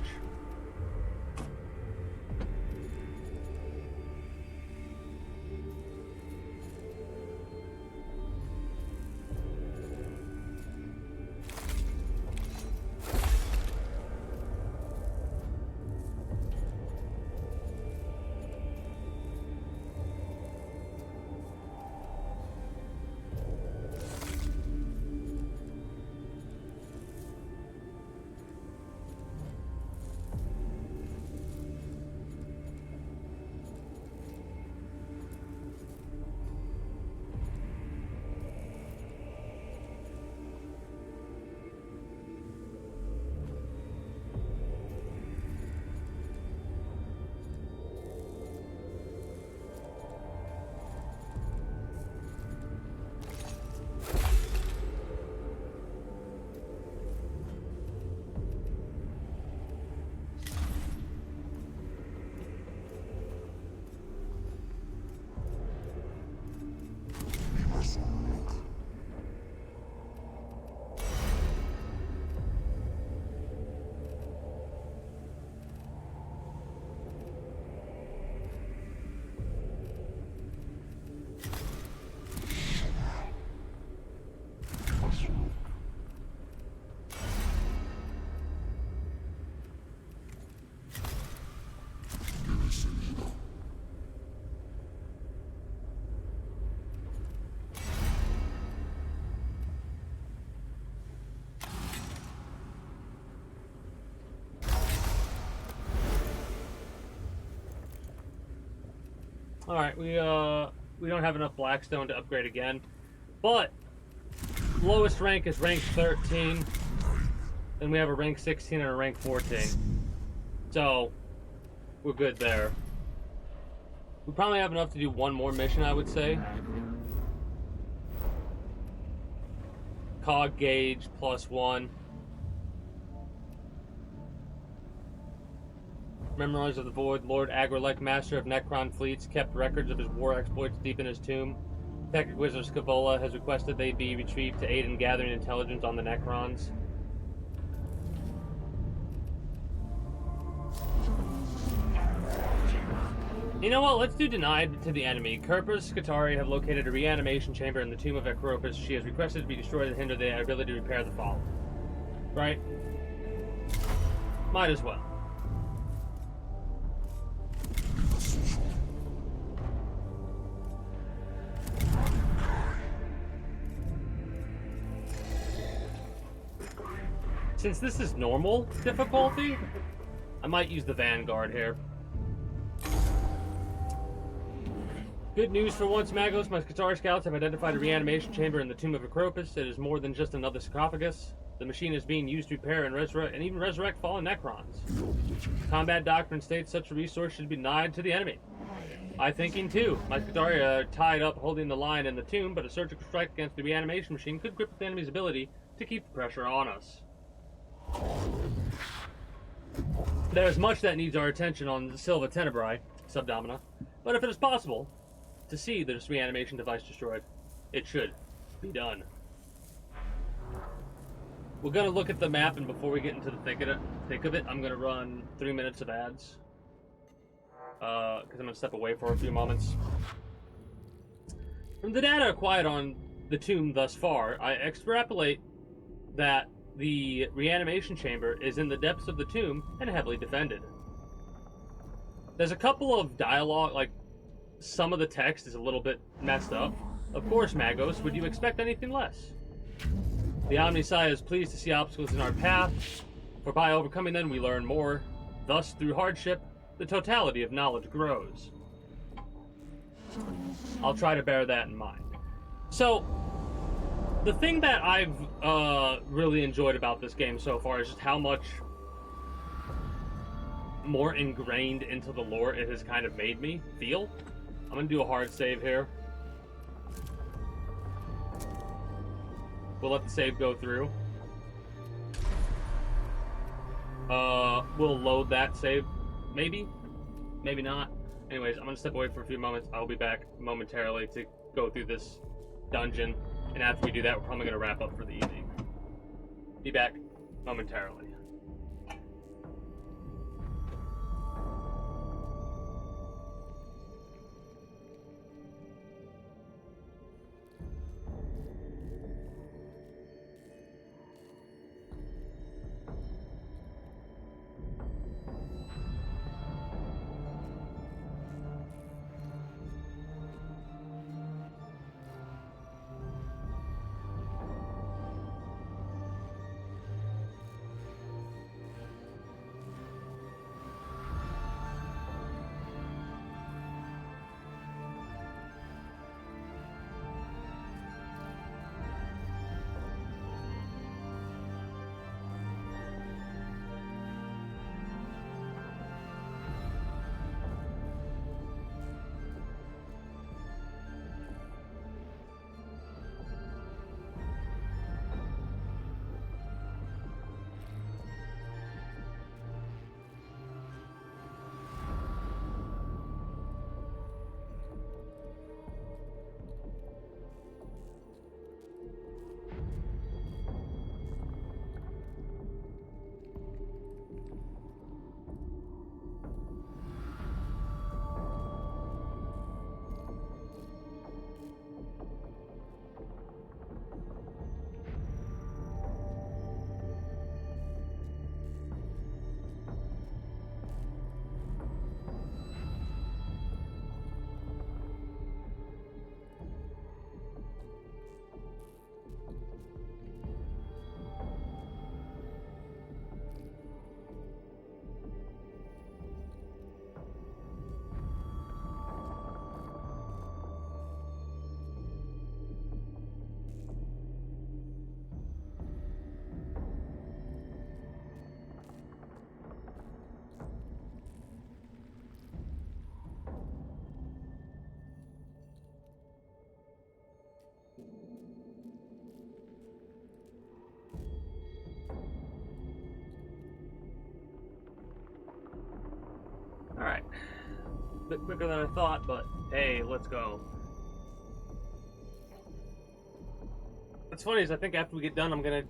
Alright, we don't have enough Blackstone to upgrade again. But lowest rank is rank 13. Then we have a rank 16 and a rank 14. So, we're good there. We probably have enough to do one more mission, I would say. Cog gauge +1. Memoirs of the Void. Lord Agrilek, master of Necron fleets, kept records of his war exploits deep in his tomb. Tech Wizard Scavola has requested they be retrieved to aid in gathering intelligence on the Necrons. You know what? Let's do denied to the enemy. Kerpers Skatari have located a reanimation chamber in the tomb of Ekropus. She has requested to be destroyed to hinder their ability to repair the fall. Right? Might as well. Since this is normal difficulty, I might use the Vanguard here. Good news for once, Magos. My Skatari scouts have identified a reanimation chamber in the tomb of Ekropus. It is more than just another sarcophagus. The machine is being used to repair and resurrect, and even resurrect fallen Necrons. Combat doctrine states such a resource should be denied to the enemy. I thinking too. My Skatari are tied up holding the line in the tomb, but a surgical strike against the reanimation machine could grip the enemy's ability to keep the pressure on us. There is much that needs our attention on Silva Tenebrae, Subdomina, but if it is possible to see this reanimation device destroyed, it should be done. We're going to look at the map, and before we get into the thick of it, I'm going to run 3 minutes of ads. Because I'm going to step away for a few moments. From the data acquired on the tomb thus far, I extrapolate that the reanimation chamber is in the depths of the tomb and heavily defended. There's a couple of dialogue, like some of the text is a little bit messed up. Of course, Magos, would you expect anything less? The Omnisci is pleased to see obstacles in our path, for by overcoming them we learn more. Thus, through hardship, the totality of knowledge grows. I'll try to bear that in mind. So, the thing that I've really enjoyed about this game so far is just how much more ingrained into the lore it has kind of made me feel. I'm going to do a hard save here. We'll let the save go through. We'll load that save. Maybe? Maybe not. Anyways, I'm going to step away for a few moments. I'll be back momentarily to go through this dungeon. And after we do that, we're probably going to wrap up for the evening. Be back momentarily. bit quicker than I thought, but hey, let's go. What's funny is I think after we get done, I'm gonna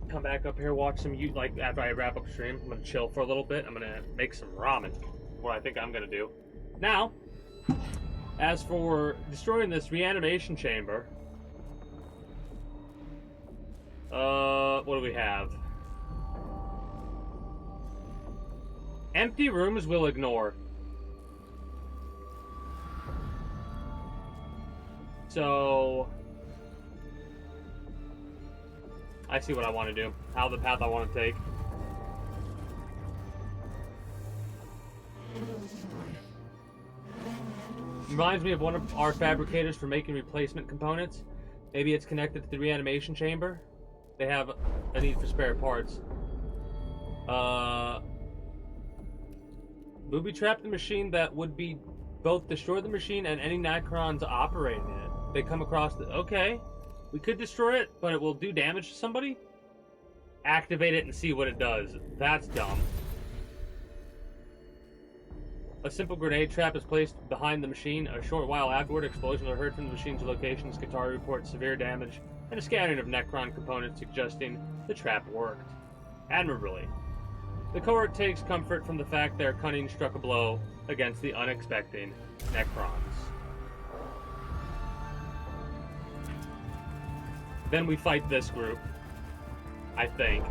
come back up here, watch some like after I wrap up stream, I'm gonna chill for a little bit. I'm gonna make some ramen. What I think I'm gonna do. Now, as for destroying this reanimation chamber, what do we have? Empty rooms we'll ignore. So I see what I want to do. How the path I want to take. Reminds me of one of our fabricators for making replacement components. Maybe it's connected to the reanimation chamber. They have a need for spare parts. Booby trap the machine that would be both destroy the machine and any Necrons operating it. They come across the... Okay. We could destroy it, but it will do damage to somebody? Activate it and see what it does. That's dumb. A simple grenade trap is placed behind the machine. A short while afterward, explosions are heard from the machine's location. Skitarii reports severe damage and a scattering of Necron components, suggesting the trap worked admirably. The cohort takes comfort from the fact their cunning struck a blow against the unexpected Necrons. Then we fight this group, I think.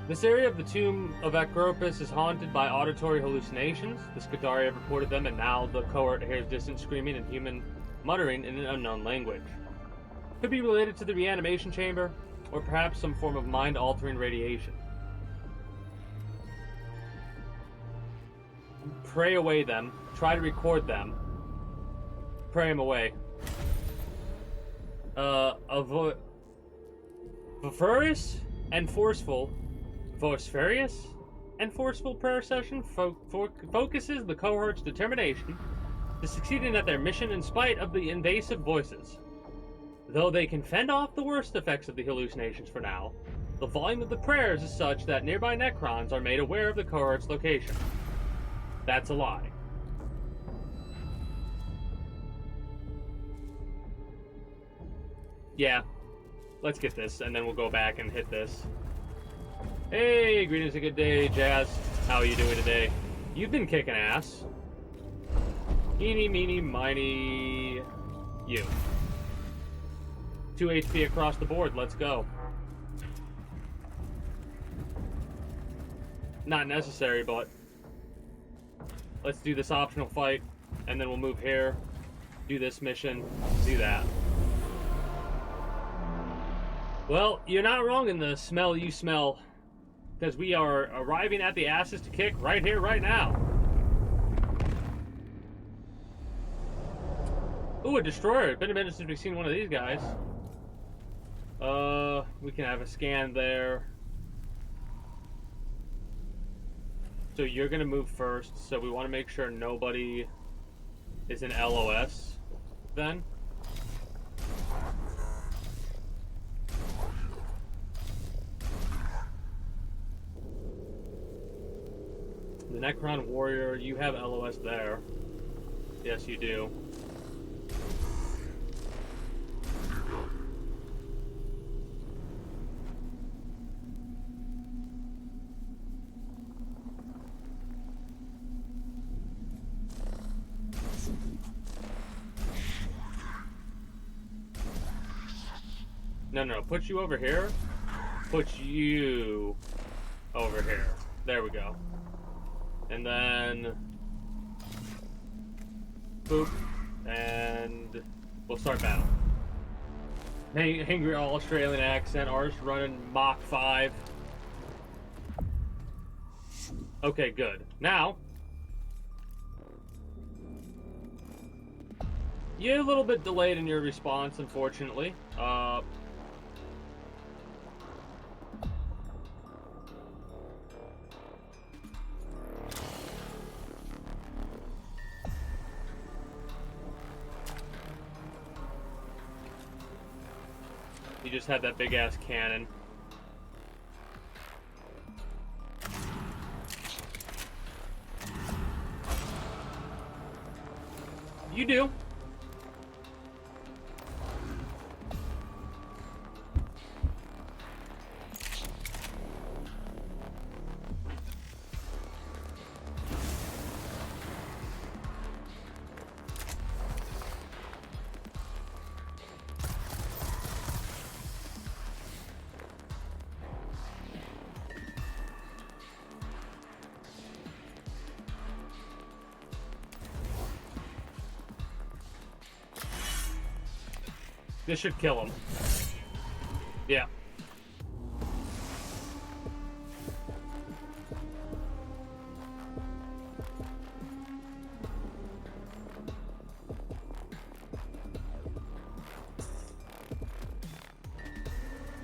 This area of the tomb of Acropus is haunted by auditory hallucinations. The Skitarii have reported them, and now the cohort hears distant screaming and human muttering in an unknown language. Could be related to the reanimation chamber, or perhaps some form of mind-altering radiation. Pray away them. Try to record them. Pray them away. Vociferous and forceful. Vociferous and forceful prayer session focuses the cohort's determination to succeeding at their mission in spite of the invasive voices. Though they can fend off the worst effects of the hallucinations for now, the volume of the prayers is such that nearby Necrons are made aware of the cohort's location. That's a lie. Yeah, let's get this, and then we'll go back and hit this. Hey, greetings and good day, Jazz. How are you doing today? You've been kicking ass. Eeny, meeny, miny, you. 2 HP across the board, let's go. Not necessary, but let's do this optional fight, and then we'll move here, do this mission, do that. Well, you're not wrong in the smell you smell, because we are arriving at the asses to kick right here, right now. Ooh, a destroyer. It's been a minute since we've seen one of these guys. We can have a scan there. So you're gonna move first, so we want to make sure nobody is in LOS then. The Necron Warrior, you have LOS there. Yes, you do. No, put you over here. Put you over here. There we go. And then boop, and we'll start battle. Angry Australian accent, ours running Mach 5. Okay, good. Now, you're a little bit delayed in your response, unfortunately. You just had that big ass cannon. You do. This should kill him. Yeah.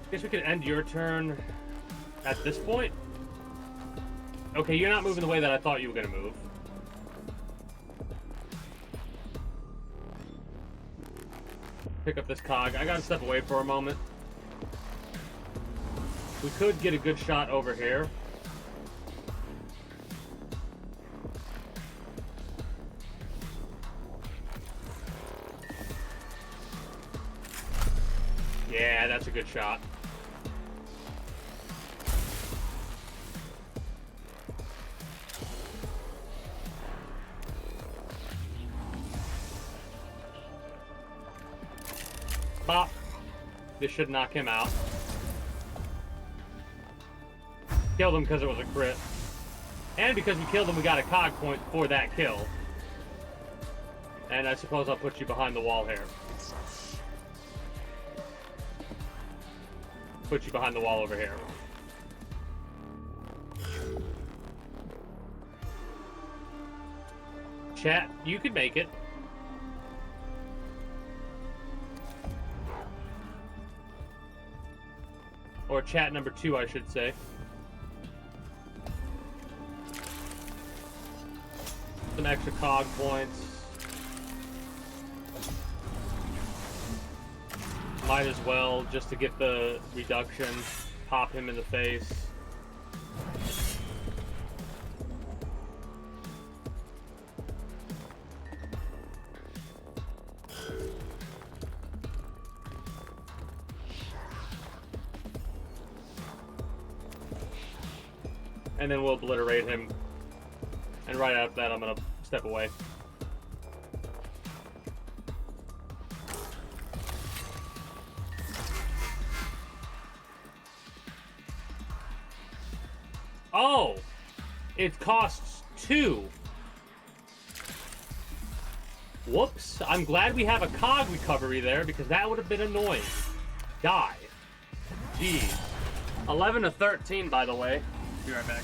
Guess we could end your turn at this point. Okay, you're not moving the way that I thought you were going to move. Pick up this cog. I gotta step away for a moment. We could get a good shot over here. Yeah, that's a good shot. Bop. This should knock him out. Killed him because it was a crit. And because we killed him, we got a cog point for that kill. And I suppose I'll put you behind the wall here. Put you behind the wall over here. Chat, you could make it. Or chat number 2, I should say. Some extra cog points. Might as well, just to get the reduction, pop him in the face. And then we'll obliterate him. And right after that, I'm gonna step away. Oh! It costs 2. Whoops. I'm glad we have a cog recovery there, because that would have been annoying. Die. Jeez. 11 to 13, by the way. Be right back.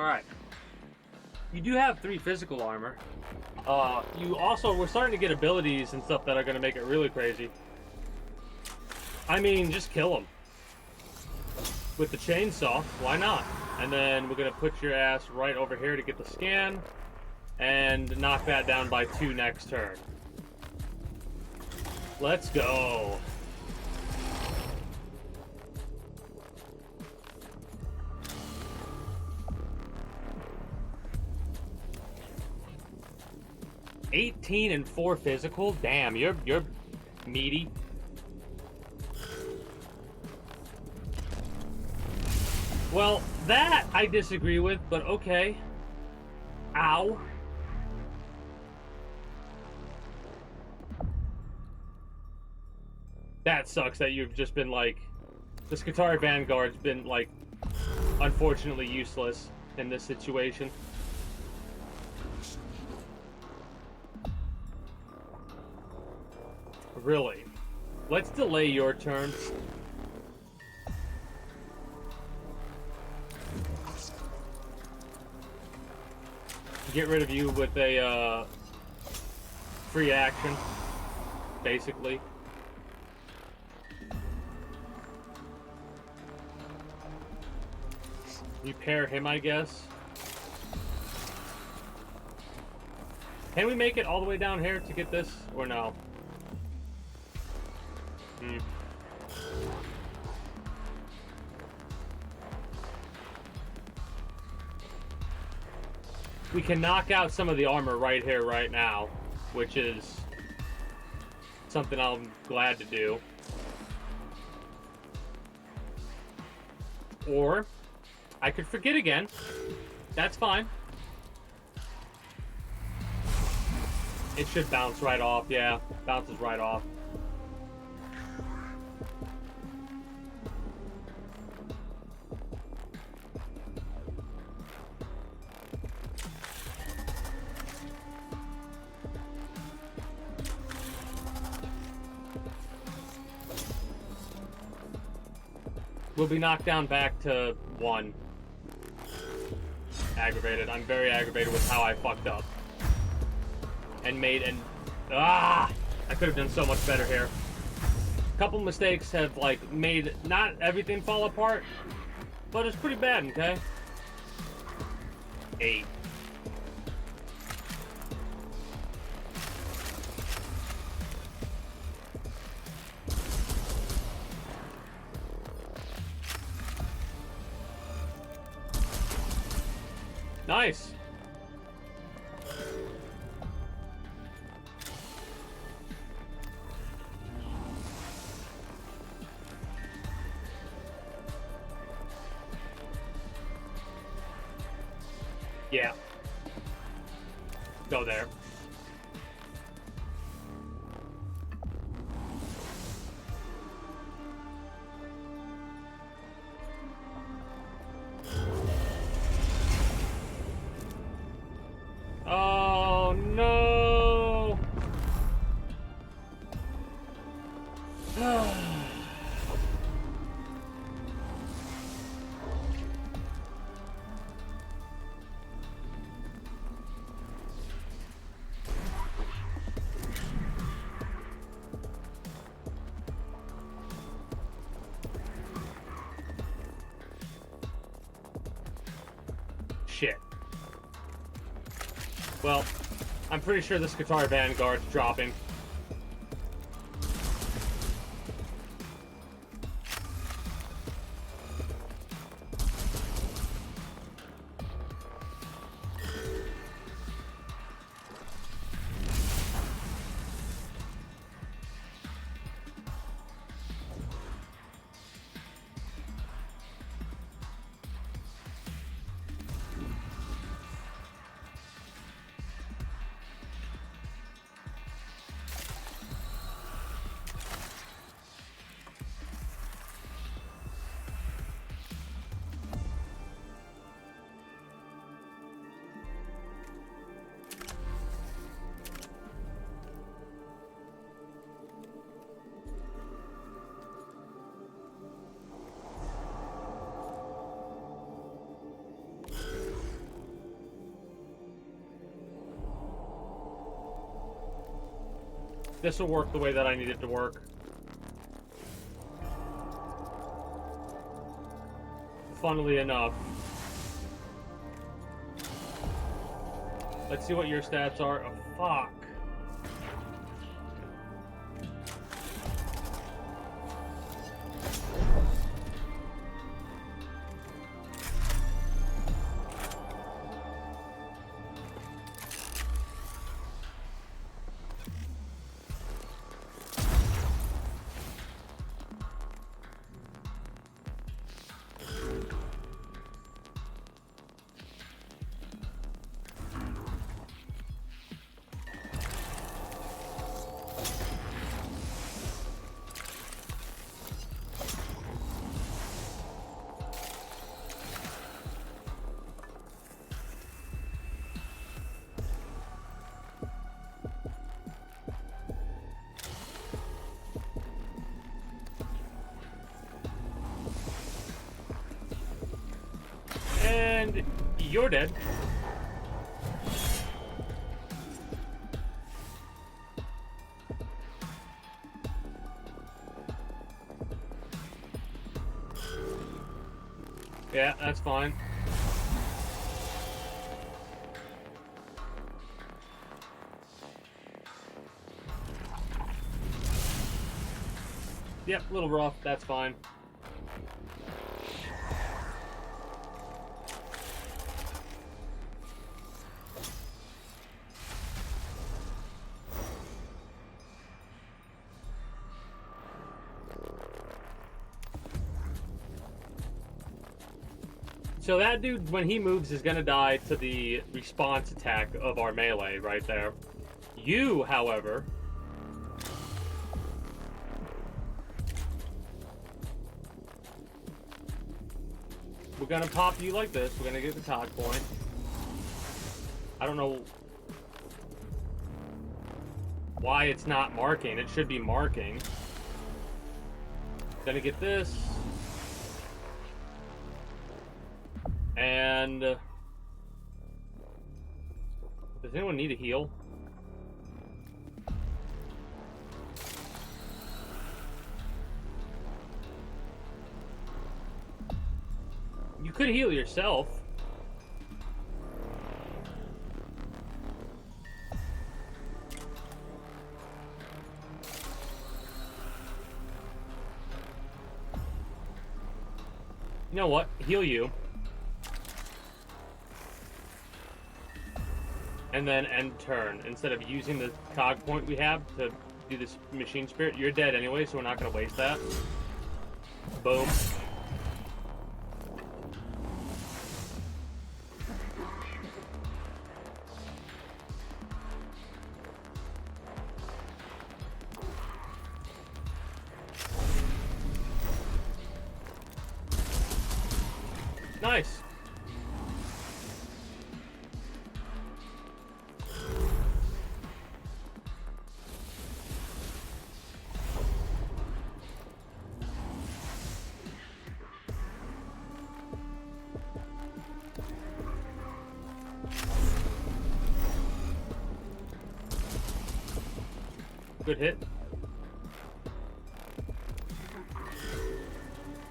Alright. You do have 3 physical armor. We're starting to get abilities and stuff that are going to make it really crazy. I mean, just kill them. With the chainsaw, why not? And then we're going to put your ass right over here to get the scan. And knock that down by 2 next turn. Let's go. $18 and 4 physical. Damn, you're meaty. Well, that I disagree with, but okay. Ow. That sucks that you've just been like... The Skitarii Vanguard's been like... unfortunately useless in this situation. Really? Let's delay your turn. Get rid of you with a free action, basically. Repair him, I guess. Can we make it all the way down here to get this, or no? We can knock out some of the armor right here, right now, which is something I'm glad to do. Or I could forget again. That's fine. It should bounce right off. Yeah, bounces right off. We'll be knocked down back to 1. Aggravated. I'm very aggravated with how I fucked up. And made an... I could have done so much better here. A couple mistakes have, like, made not everything fall apart, but it's pretty bad, okay? 8. Nice. Yeah. Go there. Oh no! Shit. Well, I'm pretty sure the Skitarii Vanguard's dropping. This will work the way that I need it to work. Funnily enough. Let's see what your stats are. Oh, fuck. And you're dead. Yeah, that's fine. Yep, a little rough, that's fine. So that dude, when he moves, is going to die to the response attack of our melee right there. You, however... we're going to pop you like this. We're going to get the cog point. I don't know why it's not marking. It should be marking. Gonna get this. And does anyone need a heal? You could heal yourself. You know what? Heal you. And then end turn. Instead of using the cog point we have to do this machine spirit, you're dead anyway, so we're not going to waste that. Boom. Nice. Good hit.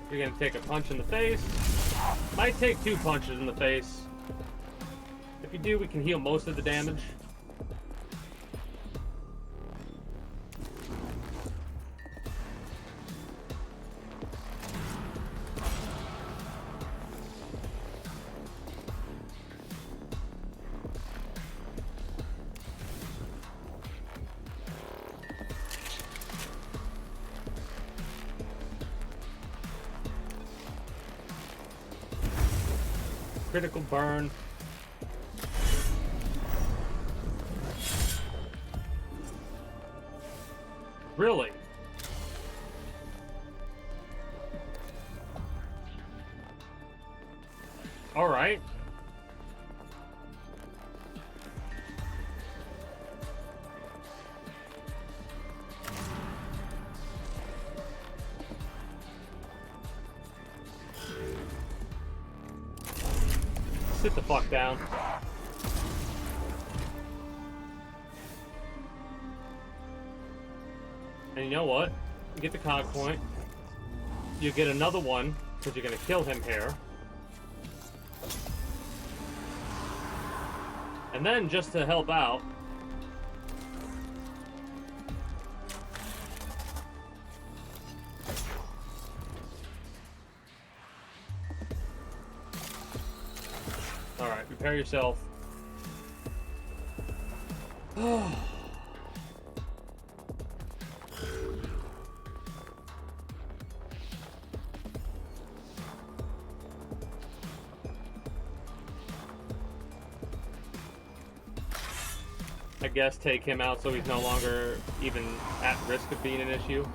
You're gonna take a punch in the face. Might take 2 punches in the face. If you do, we can heal most of the damage. Critical burn. Really? All right. Sit the fuck down. And you know what? You get the cog point. You get another one, because you're going to kill him here. And then, just to help out... Alright, prepare yourself. I guess take him out so he's no longer even at risk of being an issue.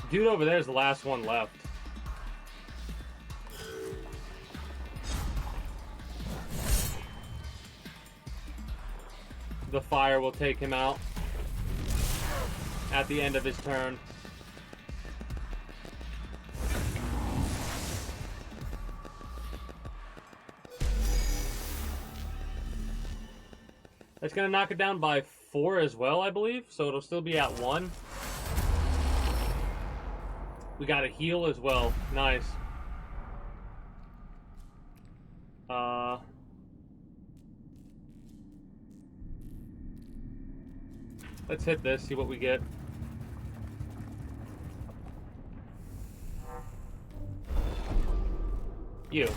Dude over there is the last one left. The fire will take him out at the end of his turn. That's going to knock it down by 4 as well, I believe. So it'll still be at 1. We got a heal as well. Nice. Let's hit this, see what we get. You.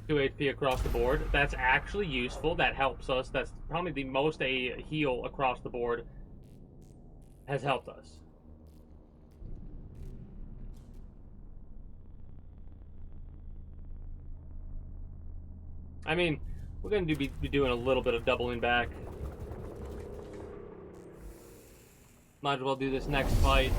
2 HP across the board. That's actually useful. That helps us. That's probably the most a heal across the board has helped us. I mean, we're going to be doing a little bit of doubling back. Might as well do this next fight.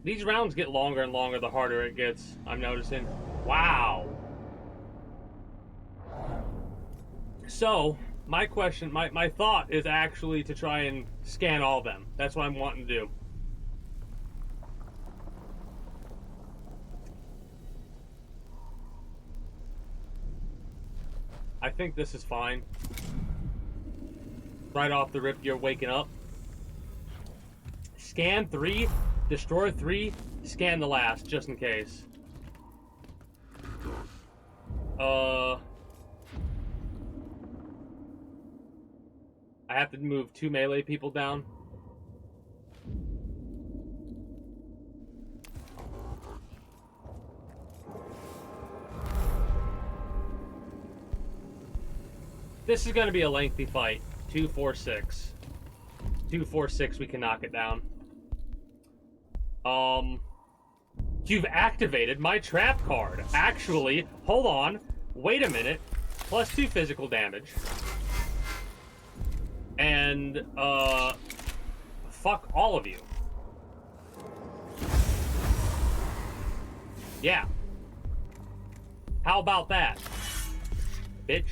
These rounds get longer and longer the harder it gets, I'm noticing. Wow. So, my question, my thought is actually to try and scan all of them. That's what I'm wanting to do. I think this is fine. Right off the rip, you're waking up. Scan 3, destroy 3, scan the last, just in case. I have to move 2 melee people down. This is going to be a lengthy fight. 2, 4, 6. 2, 4, 6, we can knock it down. You've activated my trap card. Actually, hold on. Wait a minute. Plus 2 physical damage. And, fuck all of you. Yeah. How about that, bitch?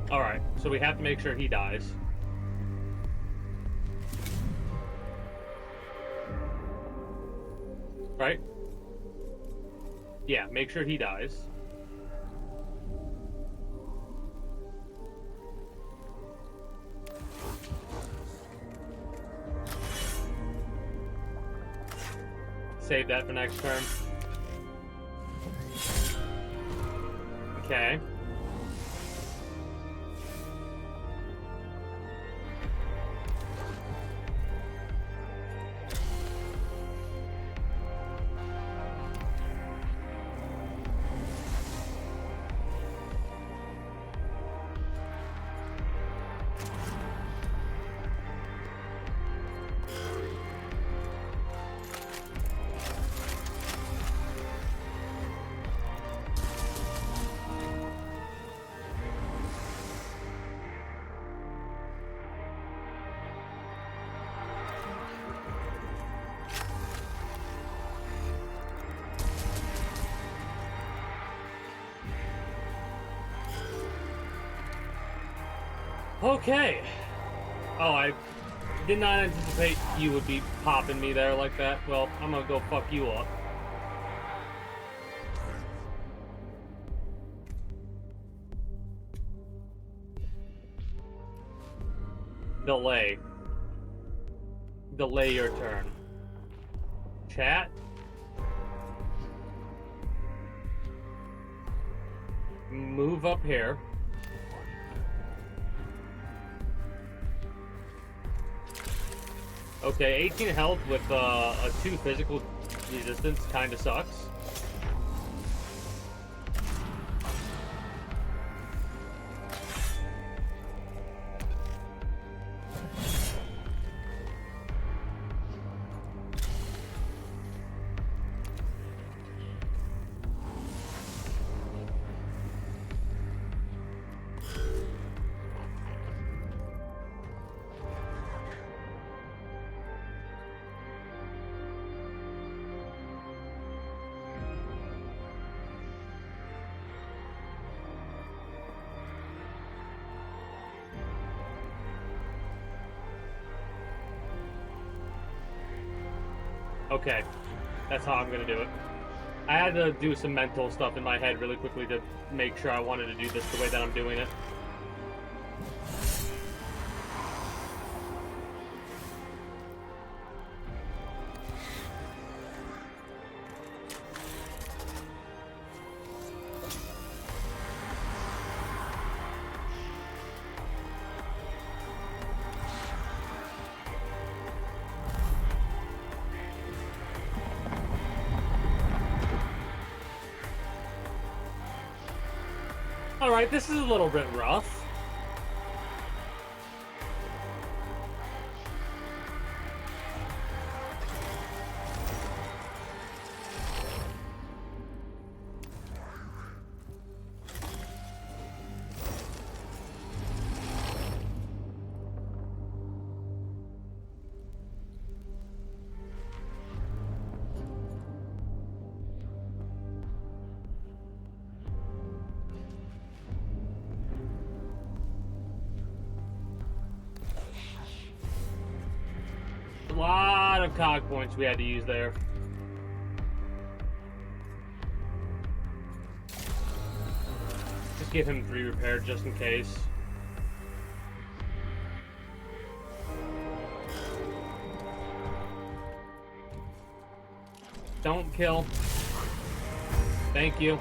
Alright, so we have to make sure he dies. Right? Yeah, make sure he dies. Save that for next turn. Okay. Okay. Oh, I did not anticipate you would be popping me there like that. Well, I'm gonna go fuck you up. Delay. Delay your turn. Chat. Move up here. Okay, 18 health with a 2 physical resistance kind of sucks. Okay, that's how I'm gonna do it. I had to do some mental stuff in my head really quickly to make sure I wanted to do this the way that I'm doing it. Alright, this is a little bit rough. A lot of cog points we had to use there. Just give him 3 repair just in case. Don't kill. Thank you.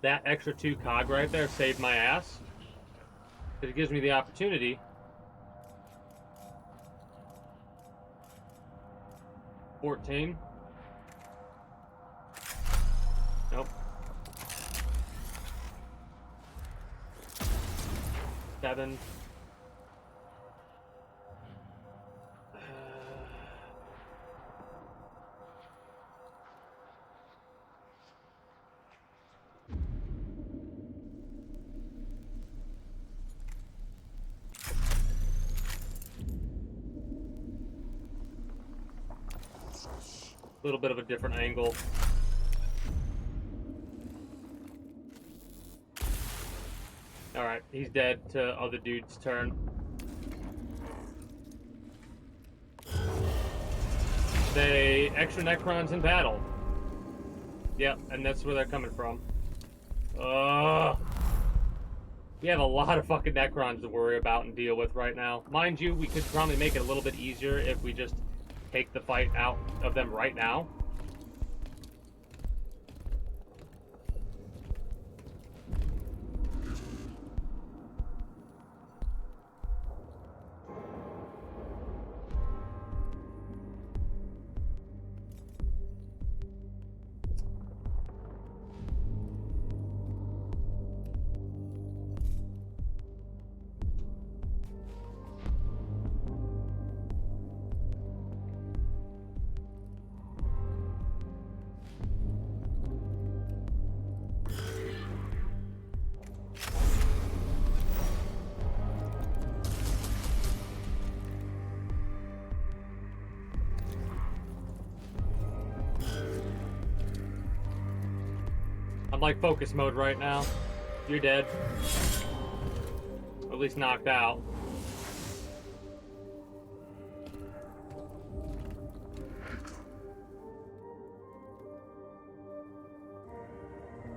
That extra 2 cog right there saved my ass. Because it gives me the opportunity. 14. Nope. 7. A little bit of a different angle. Alright, he's dead to other dude's turn. They extra Necrons in battle. Yep, and that's where they're coming from. We have a lot of fucking Necrons to worry about and deal with right now. Mind you, we could probably make it a little bit easier if we just take the fight out of them right now. like focus mode right now. You're dead. Or at least knocked out.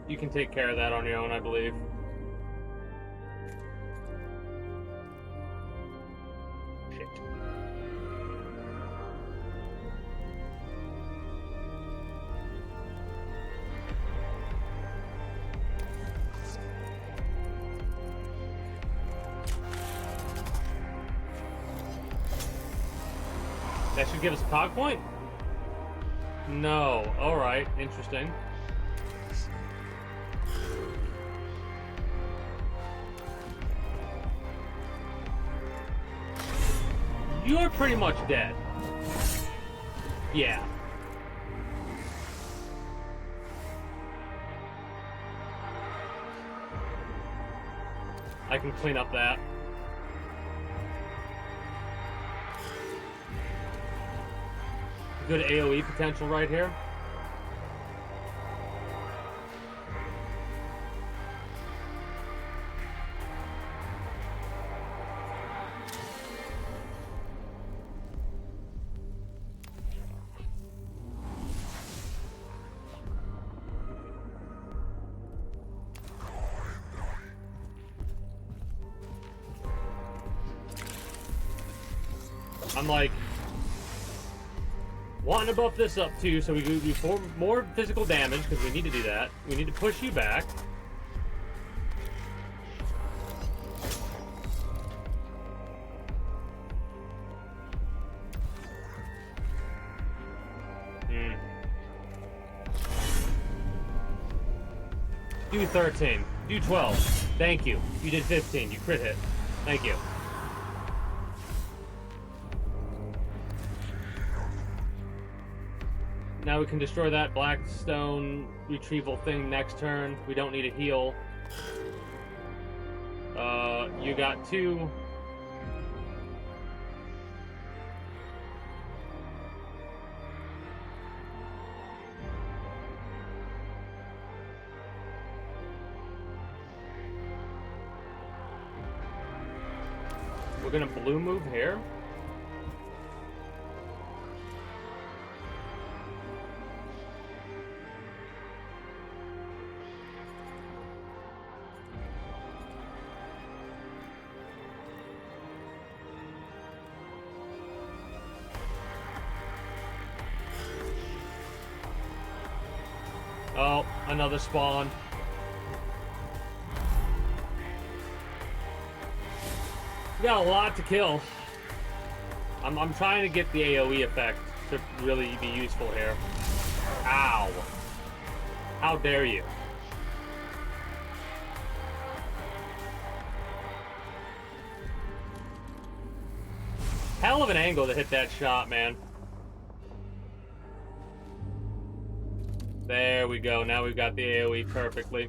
You can take care of that on your own, I believe. Shit. That should give us a cog point? No. Alright, interesting. You're pretty much dead. Yeah. I can clean up that. Good AoE potential right here. I'm like wanting to buff this up too, so we do more physical damage because we need to do that. We need to push you back. Do 13. Do 12. Thank you. You did 15. You crit hit. Thank you. Now we can destroy that blackstone retrieval thing next turn. We don't need a heal. You got 2. We're gonna blue move here. Oh, another spawn. We got a lot to kill. I'm trying to get the AoE effect to really be useful here. Ow. How dare you? Hell of an angle to hit that shot, man. There we go. Now we've got the AoE perfectly.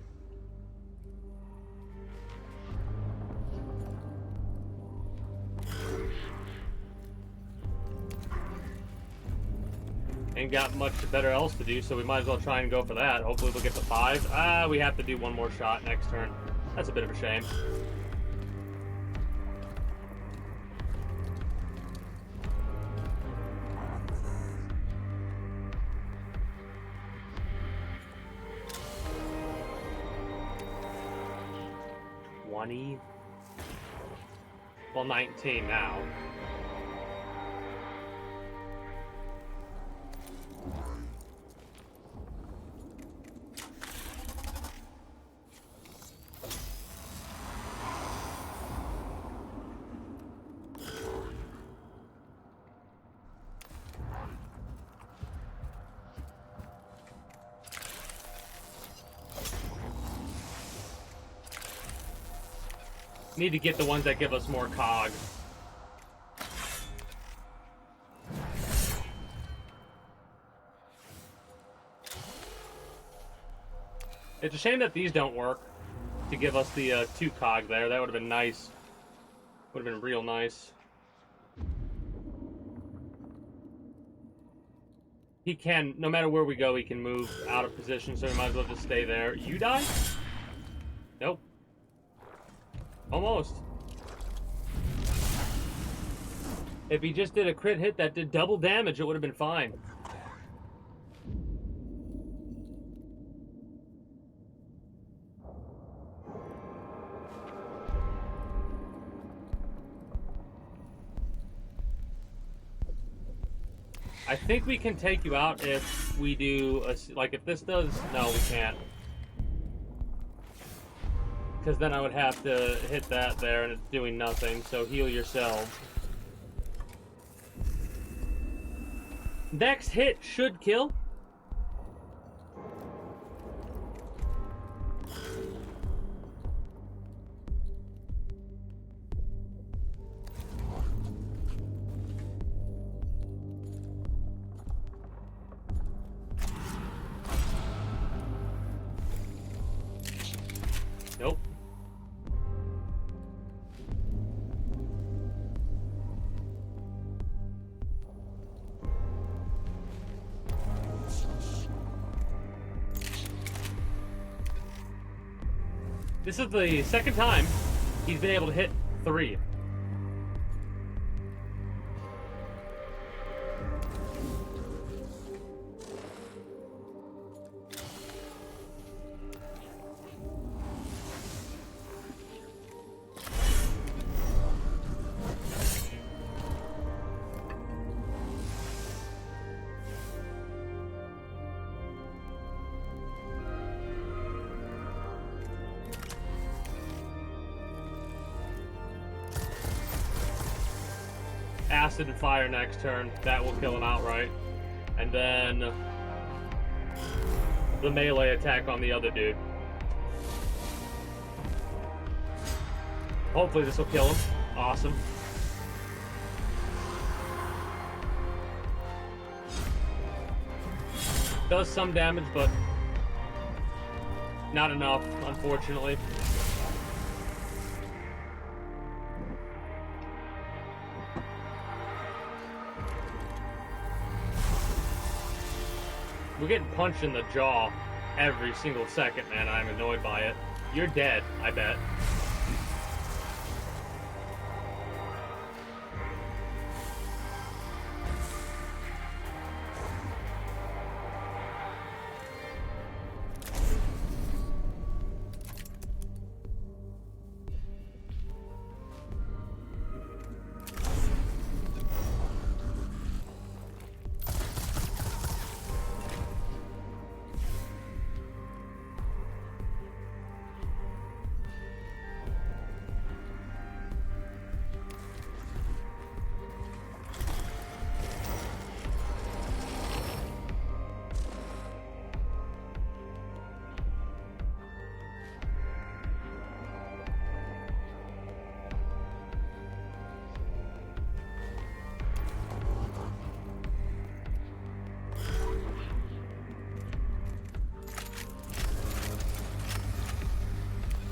Ain't got much better else to do, so we might as well try and go for that. Hopefully we'll get to 5. We have to do one more shot next turn. That's a bit of a shame. Well, 19 now. Need to get the ones that give us more cog. It's a shame that these don't work to give us the 2 cog there. That would have been nice. Would have been real nice. He can, no matter where we go, he can move out of position, so we might as well just stay there. You die? Nope. Almost. If he just did a crit hit that did double damage, it would have been fine. I think we can take you out if we do, like if this does, no we can't. Because then I would have to hit that there and it's doing nothing, so heal yourselves. Next hit should kill. Nope. This is the second time he's been able to hit 3. Acid and fire next turn. That will kill him outright. And then the melee attack on the other dude. Hopefully this will kill him. Awesome. Does some damage, but not enough, unfortunately. We're getting punched in the jaw every single second, man. I'm annoyed by it. You're dead, I bet.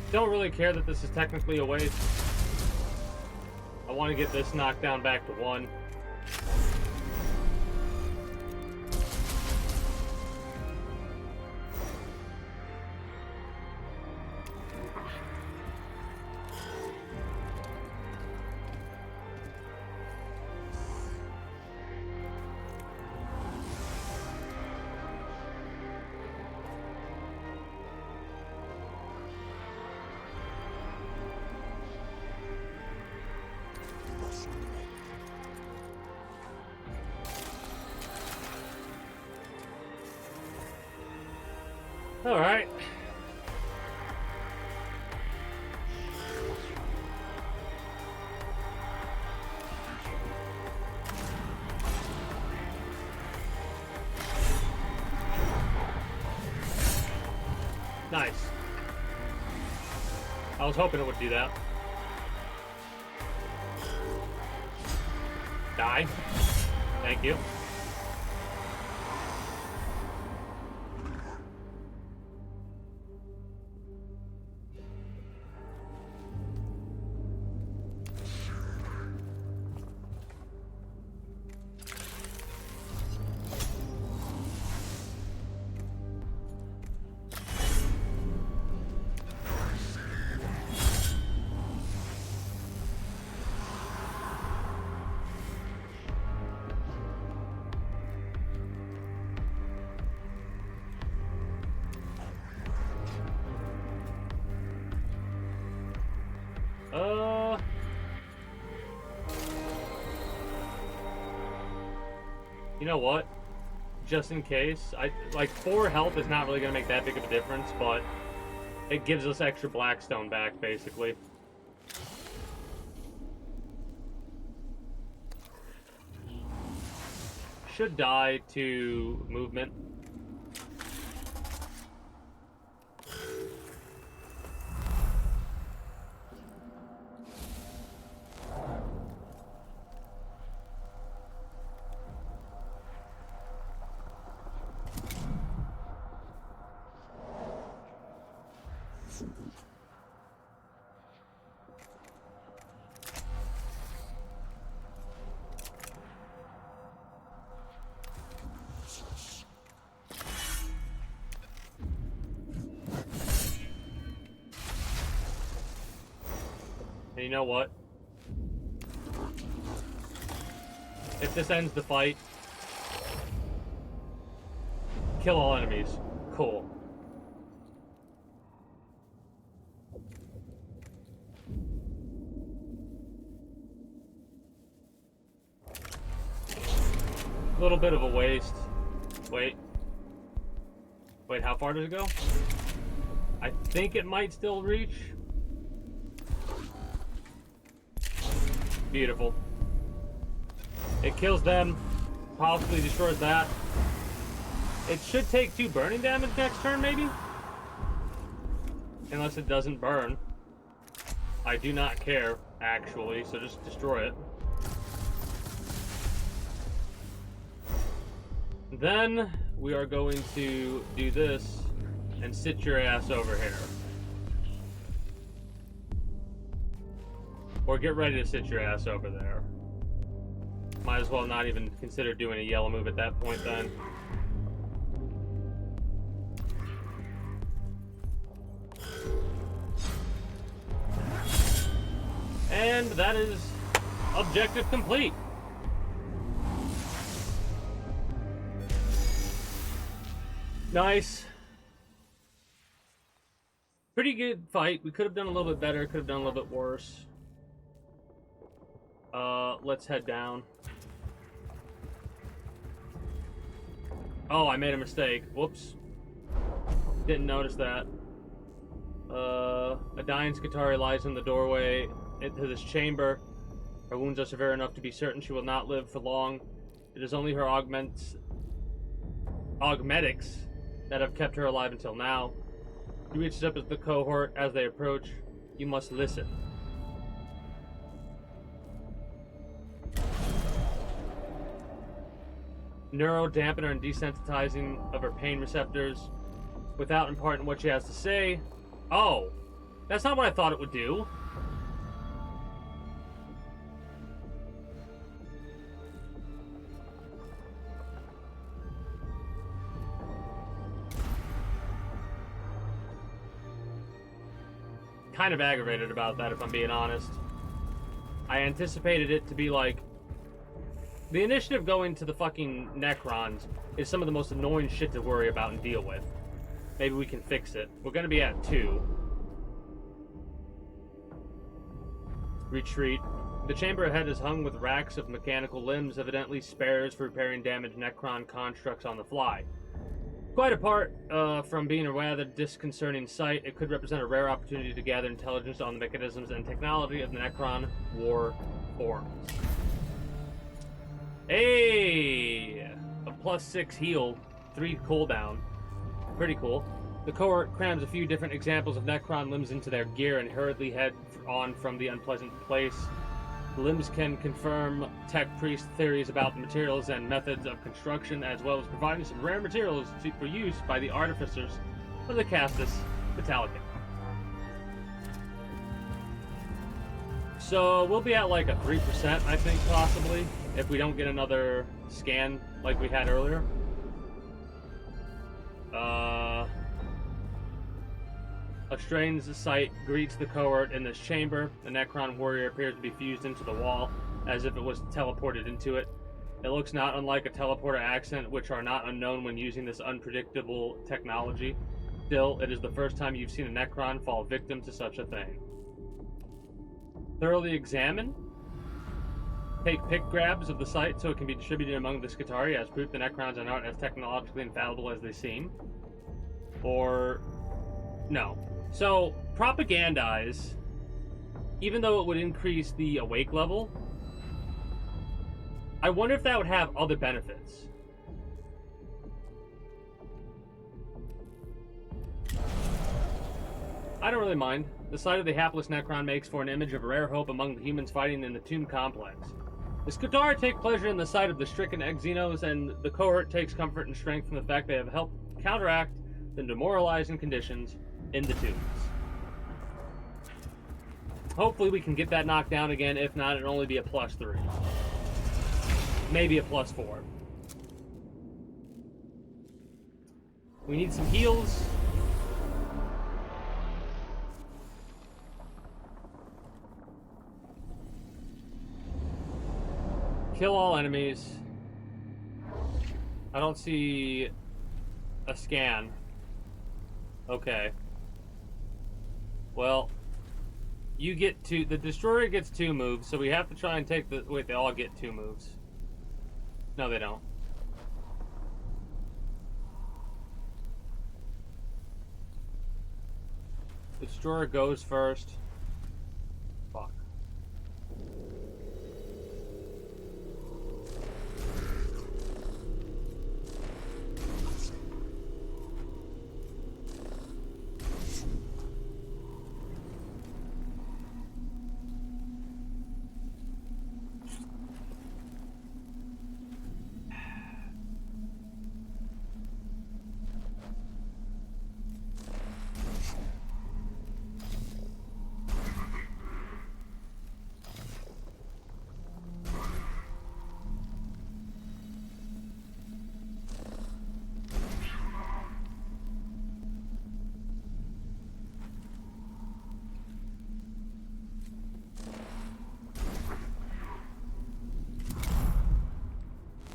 Don't really care that this is technically a waste. I want to get this knocked down back to 1. All right. Nice. I was hoping it would do that. Die. Thank you. You know what? Just in case, like 4 health is not really gonna make that big of a difference, but it gives us extra Blackstone back, basically. Should die to movement. And you know what? If this ends the fight, kill all enemies. Cool. A little bit of a waste. Wait, how far does it go? I think it might still reach. Beautiful. It kills them, possibly destroys that. It should take 2 burning damage next turn, maybe? Unless it doesn't burn. I do not care, actually, so just destroy it. Then we are going to do this and sit your ass over here. Or get ready to sit your ass over there. Might as well not even consider doing a yellow move at that point then. And that is objective complete. Nice. Pretty good fight. We could have done a little bit better, could have done a little bit worse. Let's head down. Oh, I made a mistake. Whoops. Didn't notice that. A dying Skitarii lies in the doorway into this chamber. Her wounds are severe enough to be certain she will not live for long. It is only her augmetics that have kept her alive until now. He reaches up to the cohort as they approach. You must listen. Neuro-dampener and desensitizing of her pain receptors without imparting what she has to say. Oh, that's not what I thought it would do. Kind of aggravated about that, if I'm being honest. I anticipated it to be like, the initiative going to the fucking Necrons is some of the most annoying shit to worry about and deal with. Maybe we can fix it. We're gonna be at 2. Retreat. The chamber ahead is hung with racks of mechanical limbs, evidently spares for repairing damaged Necron constructs on the fly. Quite apart from being a rather disconcerting sight, it could represent a rare opportunity to gather intelligence on the mechanisms and technology of the Necron war forms. Hey! A +6 heal, 3 cooldown. Pretty cool. The cohort crams a few different examples of Necron limbs into their gear and hurriedly head on from the unpleasant place. The limbs can confirm Tech Priest theories about the materials and methods of construction, as well as providing some rare materials for use by the artificers of the Castus Metallicum. So we'll be at like a 3%, I think, possibly, if we don't get another scan like we had earlier. A strange sight greets the cohort in this chamber. The Necron warrior appears to be fused into the wall, as if it was teleported into it. It looks not unlike a teleporter accent, which are not unknown when using this unpredictable technology. Still, it is the first time you've seen a Necron fall victim to such a thing. Thoroughly examine. Take pick grabs of the site so it can be distributed among the Skitarii as proof the Necrons are not as technologically infallible as they seem. Or... no. So, propagandize, even though it would increase the awake level, I wonder if that would have other benefits. I don't really mind. The sight of the hapless Necron makes for an image of rare hope among the humans fighting in the tomb complex. The Skitarii take pleasure in the sight of the stricken Xenos, and the cohort takes comfort and strength from the fact they have helped counteract the demoralizing conditions in the tombs. Hopefully we can get that knocked down again. If not, it'll only be a +3. Maybe a +4. We need some heals. Kill all enemies. I don't see a scan. Okay. Well, you get two. The destroyer gets 2 moves, so we have to try and take the. Wait, they all get 2 moves. No, they don't. Destroyer goes first. Fuck.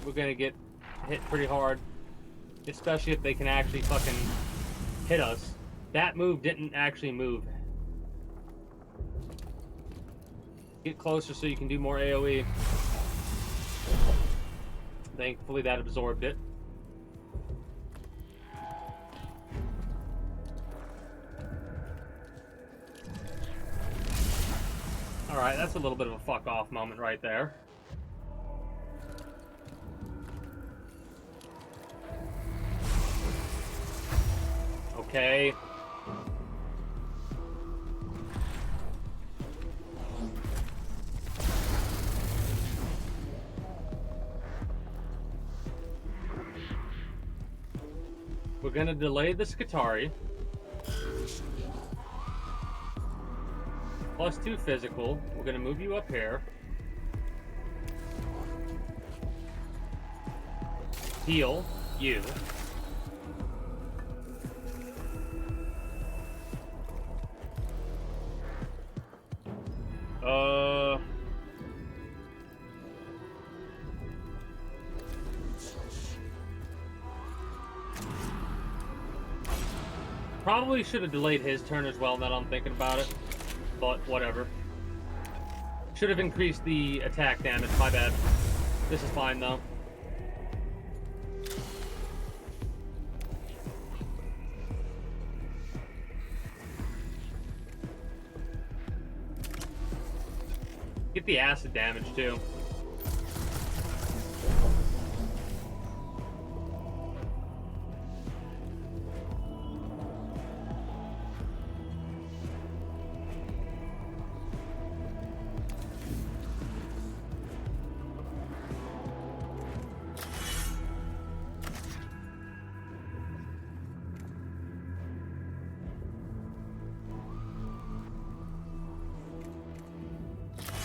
We're gonna get hit pretty hard, especially if they can actually fucking hit us. That move didn't actually move. Get closer so you can do more AoE. Thankfully that absorbed it. Alright, that's a little bit of a fuck off moment right there. Okay. We're gonna delay the Skitarii. +2 physical. We're gonna move you up here. Heal you. Probably should have delayed his turn as well, now that I'm thinking about it. But whatever. Should have increased the attack damage, my bad. This is fine though. Get the acid damage too.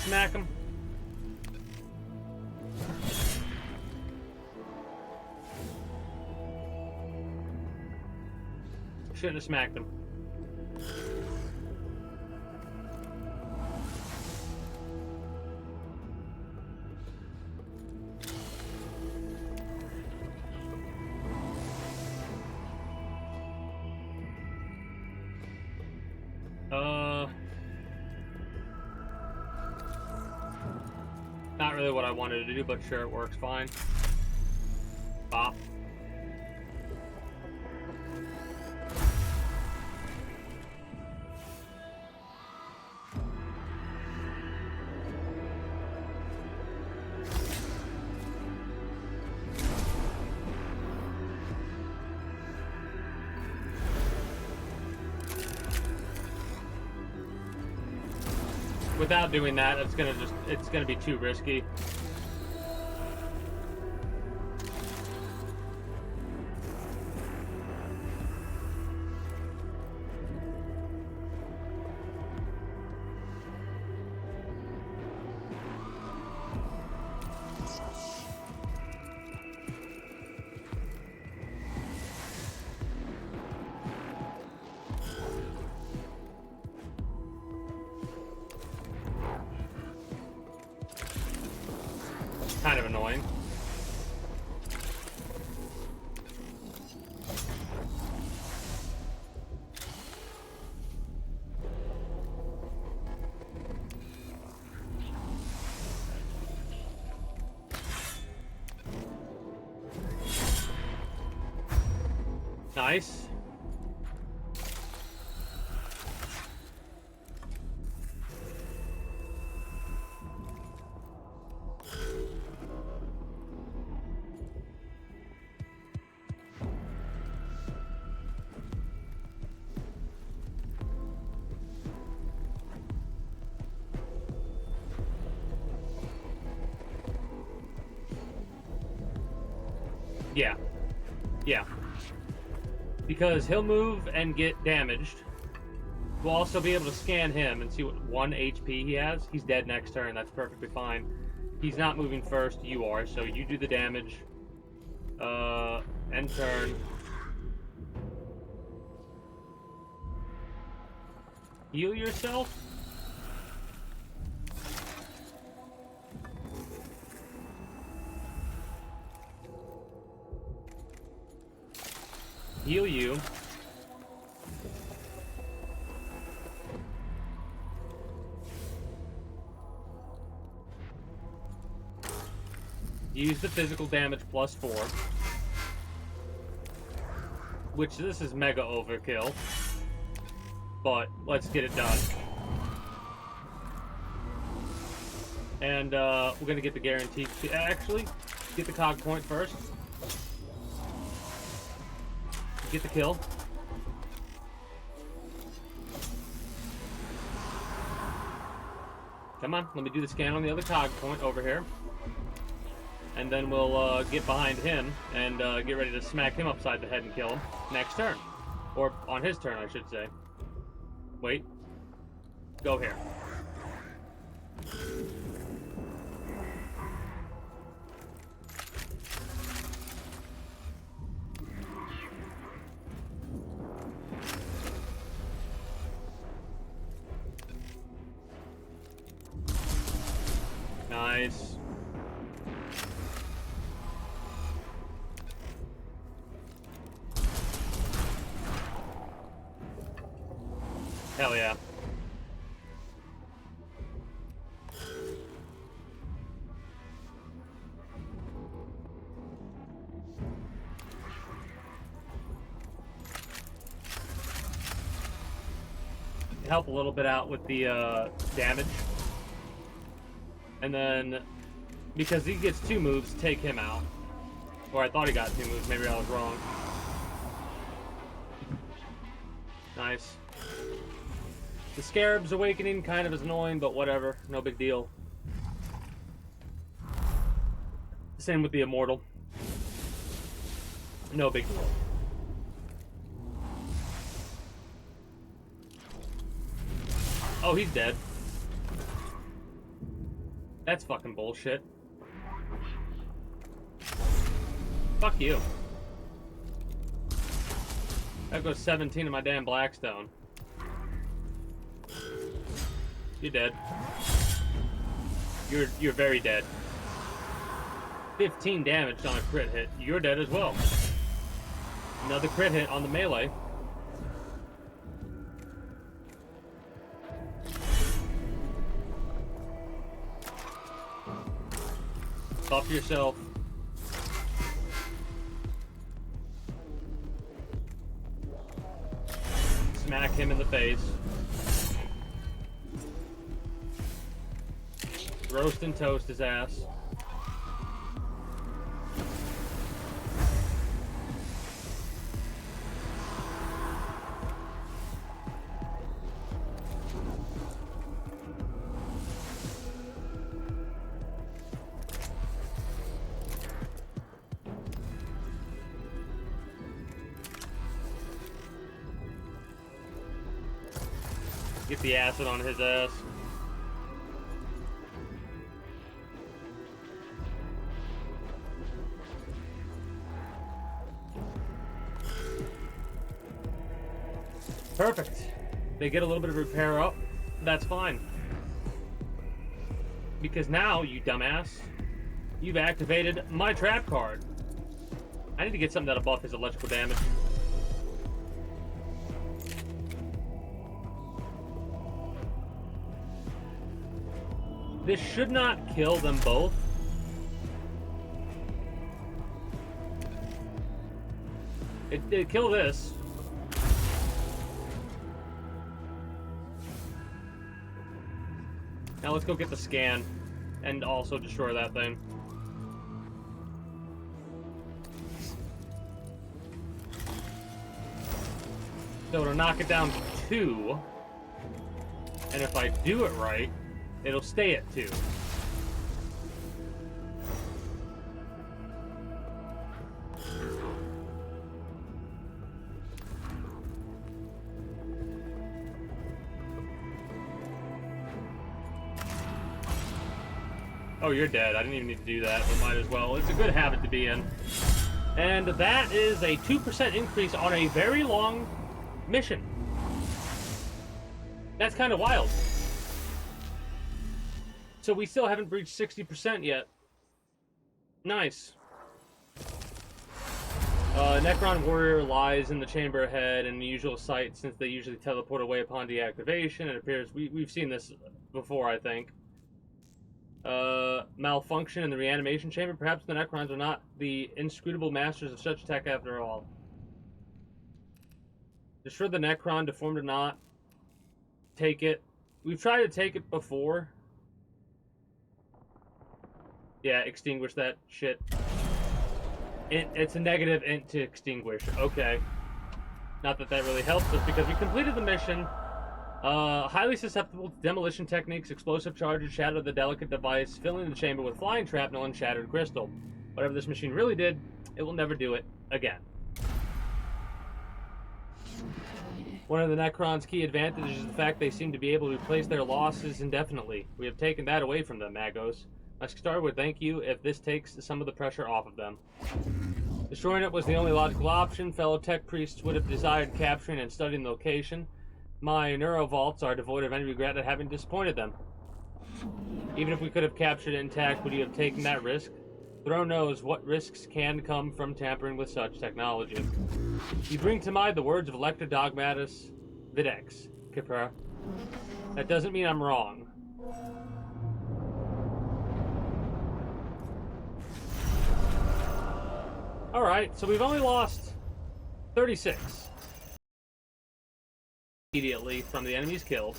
Smack him. Shouldn't have smacked him. Not really what I wanted to do, but sure, it works fine. Bop. Without doing that, it's gonna be too risky. Kind of annoying. Nice. Yeah. Yeah. Because he'll move and get damaged. We'll also be able to scan him and see what 1 HP he has. He's dead next turn. That's perfectly fine. He's not moving first. You are. So you do the damage. End turn. Heal yourself? Heal you. Use the physical damage plus 4. Which this is mega overkill. But let's get it done. And we're gonna get the guarantee. Actually, get the cog point first. Get the kill. Come on, let me do the scan on the other cog point over here. And then we'll get behind him and get ready to smack him upside the head and kill him next turn. Or on his turn, I should say. Wait. Go here. Nice. Hell yeah. Help a little bit out with the damage. And then, because he gets 2 moves, take him out. Or I thought he got 2 moves, maybe I was wrong. Nice. The Scarab's Awakening kind of is annoying, but whatever. No big deal. Same with the Immortal. No big deal. Oh, he's dead. That's fucking bullshit. Fuck you. That goes 17 in my damn Blackstone. You're dead. You're very dead. 15 damage on a crit hit. You're dead as well. Another crit hit on the melee. Buff yourself. Smack him in the face. Roast and toast his ass. Get the acid on his ass. Perfect. They get a little bit of repair up. That's fine. Because now, you dumbass, you've activated my trap card. I need to get something that'll buff his electrical damage. This should not kill them both. It kill this. Now let's go get the scan and also destroy that thing. So it'll knock it down to 2. And if I do it right, it'll stay at 2. Oh, you're dead. I didn't even need to do that, but might as well. It's a good habit to be in. And that is a 2% increase on a very long mission. That's kind of wild. So we still haven't breached 60% yet. Nice. Necron Warrior lies in the chamber ahead in the usual site since they usually teleport away upon deactivation. It appears we've seen this before, I think. Malfunction in the reanimation chamber. Perhaps the Necrons are not the inscrutable masters of such tech after all. Destroy the Necron, deformed or not. Take it. We've tried to take it before. Yeah, extinguish that shit. It's a negative int to extinguish. Okay. Not that that really helps us because we completed the mission. Highly susceptible to demolition techniques, explosive charges shattered the delicate device, filling the chamber with flying shrapnel and shattered crystal. Whatever this machine really did, it will never do it again. One of the Necron's key advantages is the fact they seem to be able to replace their losses indefinitely. We have taken that away from them, Magos. My star would thank you if this takes some of the pressure off of them. Destroying it was the only logical option. Fellow tech priests would have desired capturing and studying the location. My neurovaults are devoid of any regret at having disappointed them. Even if we could have captured it intact, would you have taken that risk? Throne knows what risks can come from tampering with such technology. You bring to mind the words of Elector Dogmatus Videx, Kipper. That doesn't mean I'm wrong. Alright, so we've only lost 36. Immediately from the enemies killed.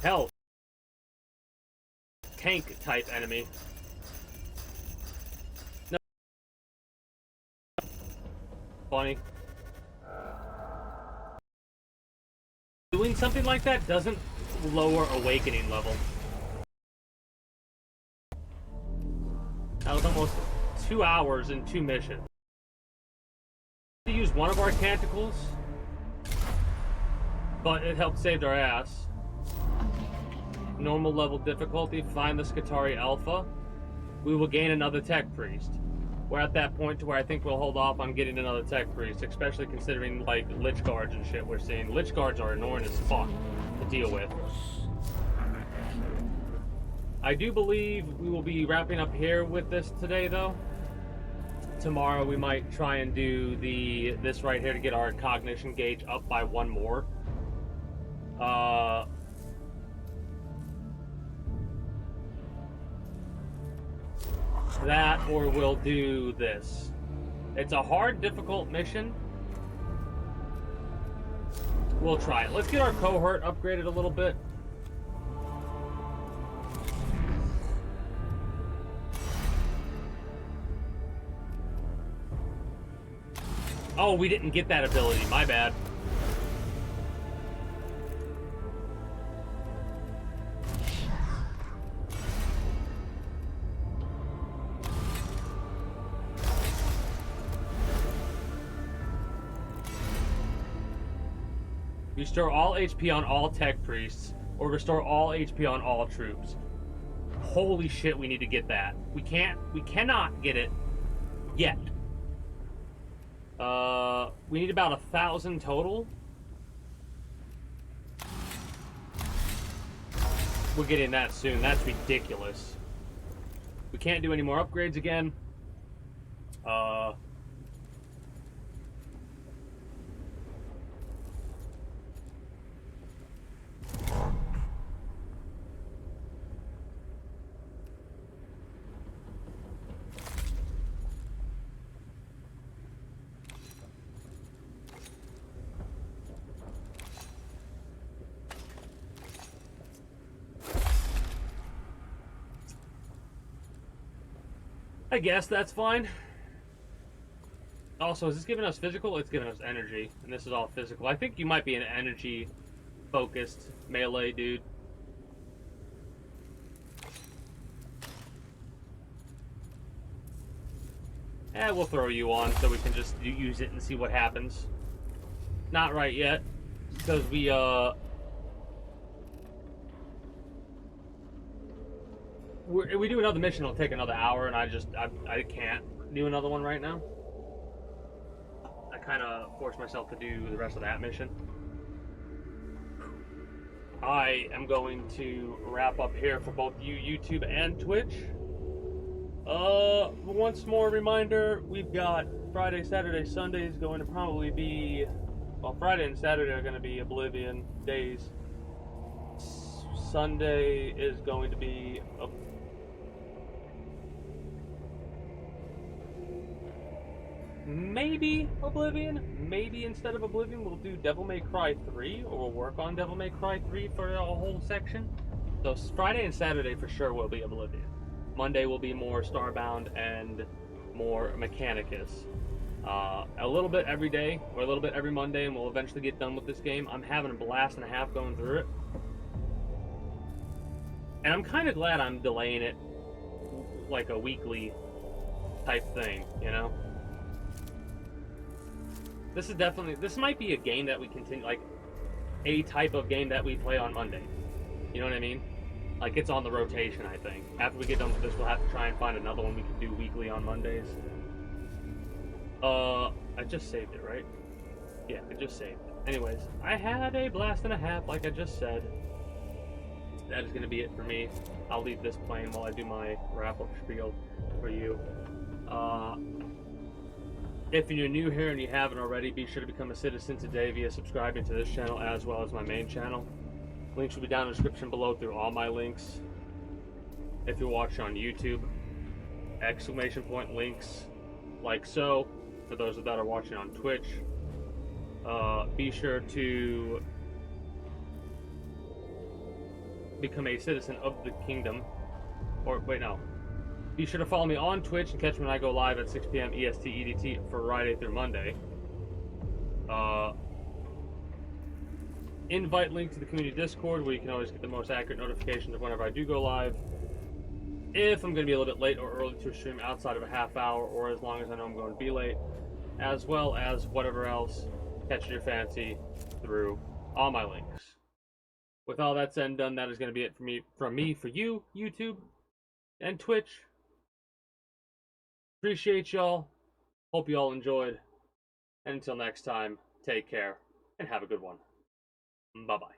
Hell. Tank type enemy. No. Funny. Doing something like that doesn't lower awakening level. That was almost 2 hours in 2 missions. We use one of our canticles, but it helped save our ass. Normal level difficulty, find the Skitarii Alpha. We will gain another tech priest. We're at that point to where I think we'll hold off on getting another tech priest, especially considering like Lich Guards and shit we're seeing. Lich Guards are annoying as fuck to deal with. I do believe we will be wrapping up here with this today though. Tomorrow we might try and do this right here to get our cognition gauge up by 1 more. That, or we'll do this. It's a hard, difficult mission. We'll try it. Let's get our cohort upgraded a little bit. Oh, we didn't get that ability. My bad. Restore all HP on all tech priests, or restore all HP on all troops. Holy shit, we need to get that. We cannot get it yet. We need about 1,000 total. We're getting that soon. That's ridiculous. We can't do any more upgrades again. I guess that's fine. Also, is this giving us physical? It's giving us energy, and this is all physical. I think you might be an energy-focused melee dude. We'll throw you on so we can just use it and see what happens. Not right yet, because we do another mission, it'll take another hour, and I can't do another one right now. I kind of forced myself to do the rest of that mission. I am going to wrap up here for both you, YouTube, and Twitch. Once more reminder, we've got Friday, Saturday, Sunday is going to probably be, well, Friday and Saturday are going to be Oblivion days. Sunday is going to be maybe Oblivion. Maybe instead of Oblivion we'll do Devil May Cry 3, or we'll work on Devil May Cry 3 for a whole section. So Friday and Saturday for sure will be Oblivion. Monday will be more Starbound and more Mechanicus. A little bit every day, or a little bit every Monday, and we'll eventually get done with this game. I'm having a blast and a half going through it. And I'm kind of glad I'm delaying it like a weekly type thing, you know? This might be a game that we continue, like, a type of game that we play on Monday. You know what I mean? Like, it's on the rotation, I think. After we get done with this, we'll have to try and find another one we can do weekly on Mondays. I just saved it, right? Yeah, I just saved it. Anyways, I had a blast and a half, like I just said. That is going to be it for me. I'll leave this playing while I do my wrap-up spiel for you. If you're new here and you haven't already, be sure to become a citizen today via subscribing to this channel as well as my main channel. Links will be down in the description below through all my links. If you're watching on YouTube, exclamation point links like so. For those that are watching on Twitch, be sure to become a citizen of the kingdom. Or wait, no. Be sure to follow me on Twitch and catch me when I go live at 6 p.m. EST EDT for Friday through Monday. Invite link to the community Discord, where you can always get the most accurate notifications of whenever I do go live. If I'm going to be a little bit late or early to a stream outside of a half hour, or as long as I know I'm going to be late, as well as whatever else catches your fancy through all my links. With all that said and done, that is going to be it from me, for you, YouTube, and Twitch. Appreciate y'all. Hope you all enjoyed. And until next time, take care and have a good one. Bye-bye.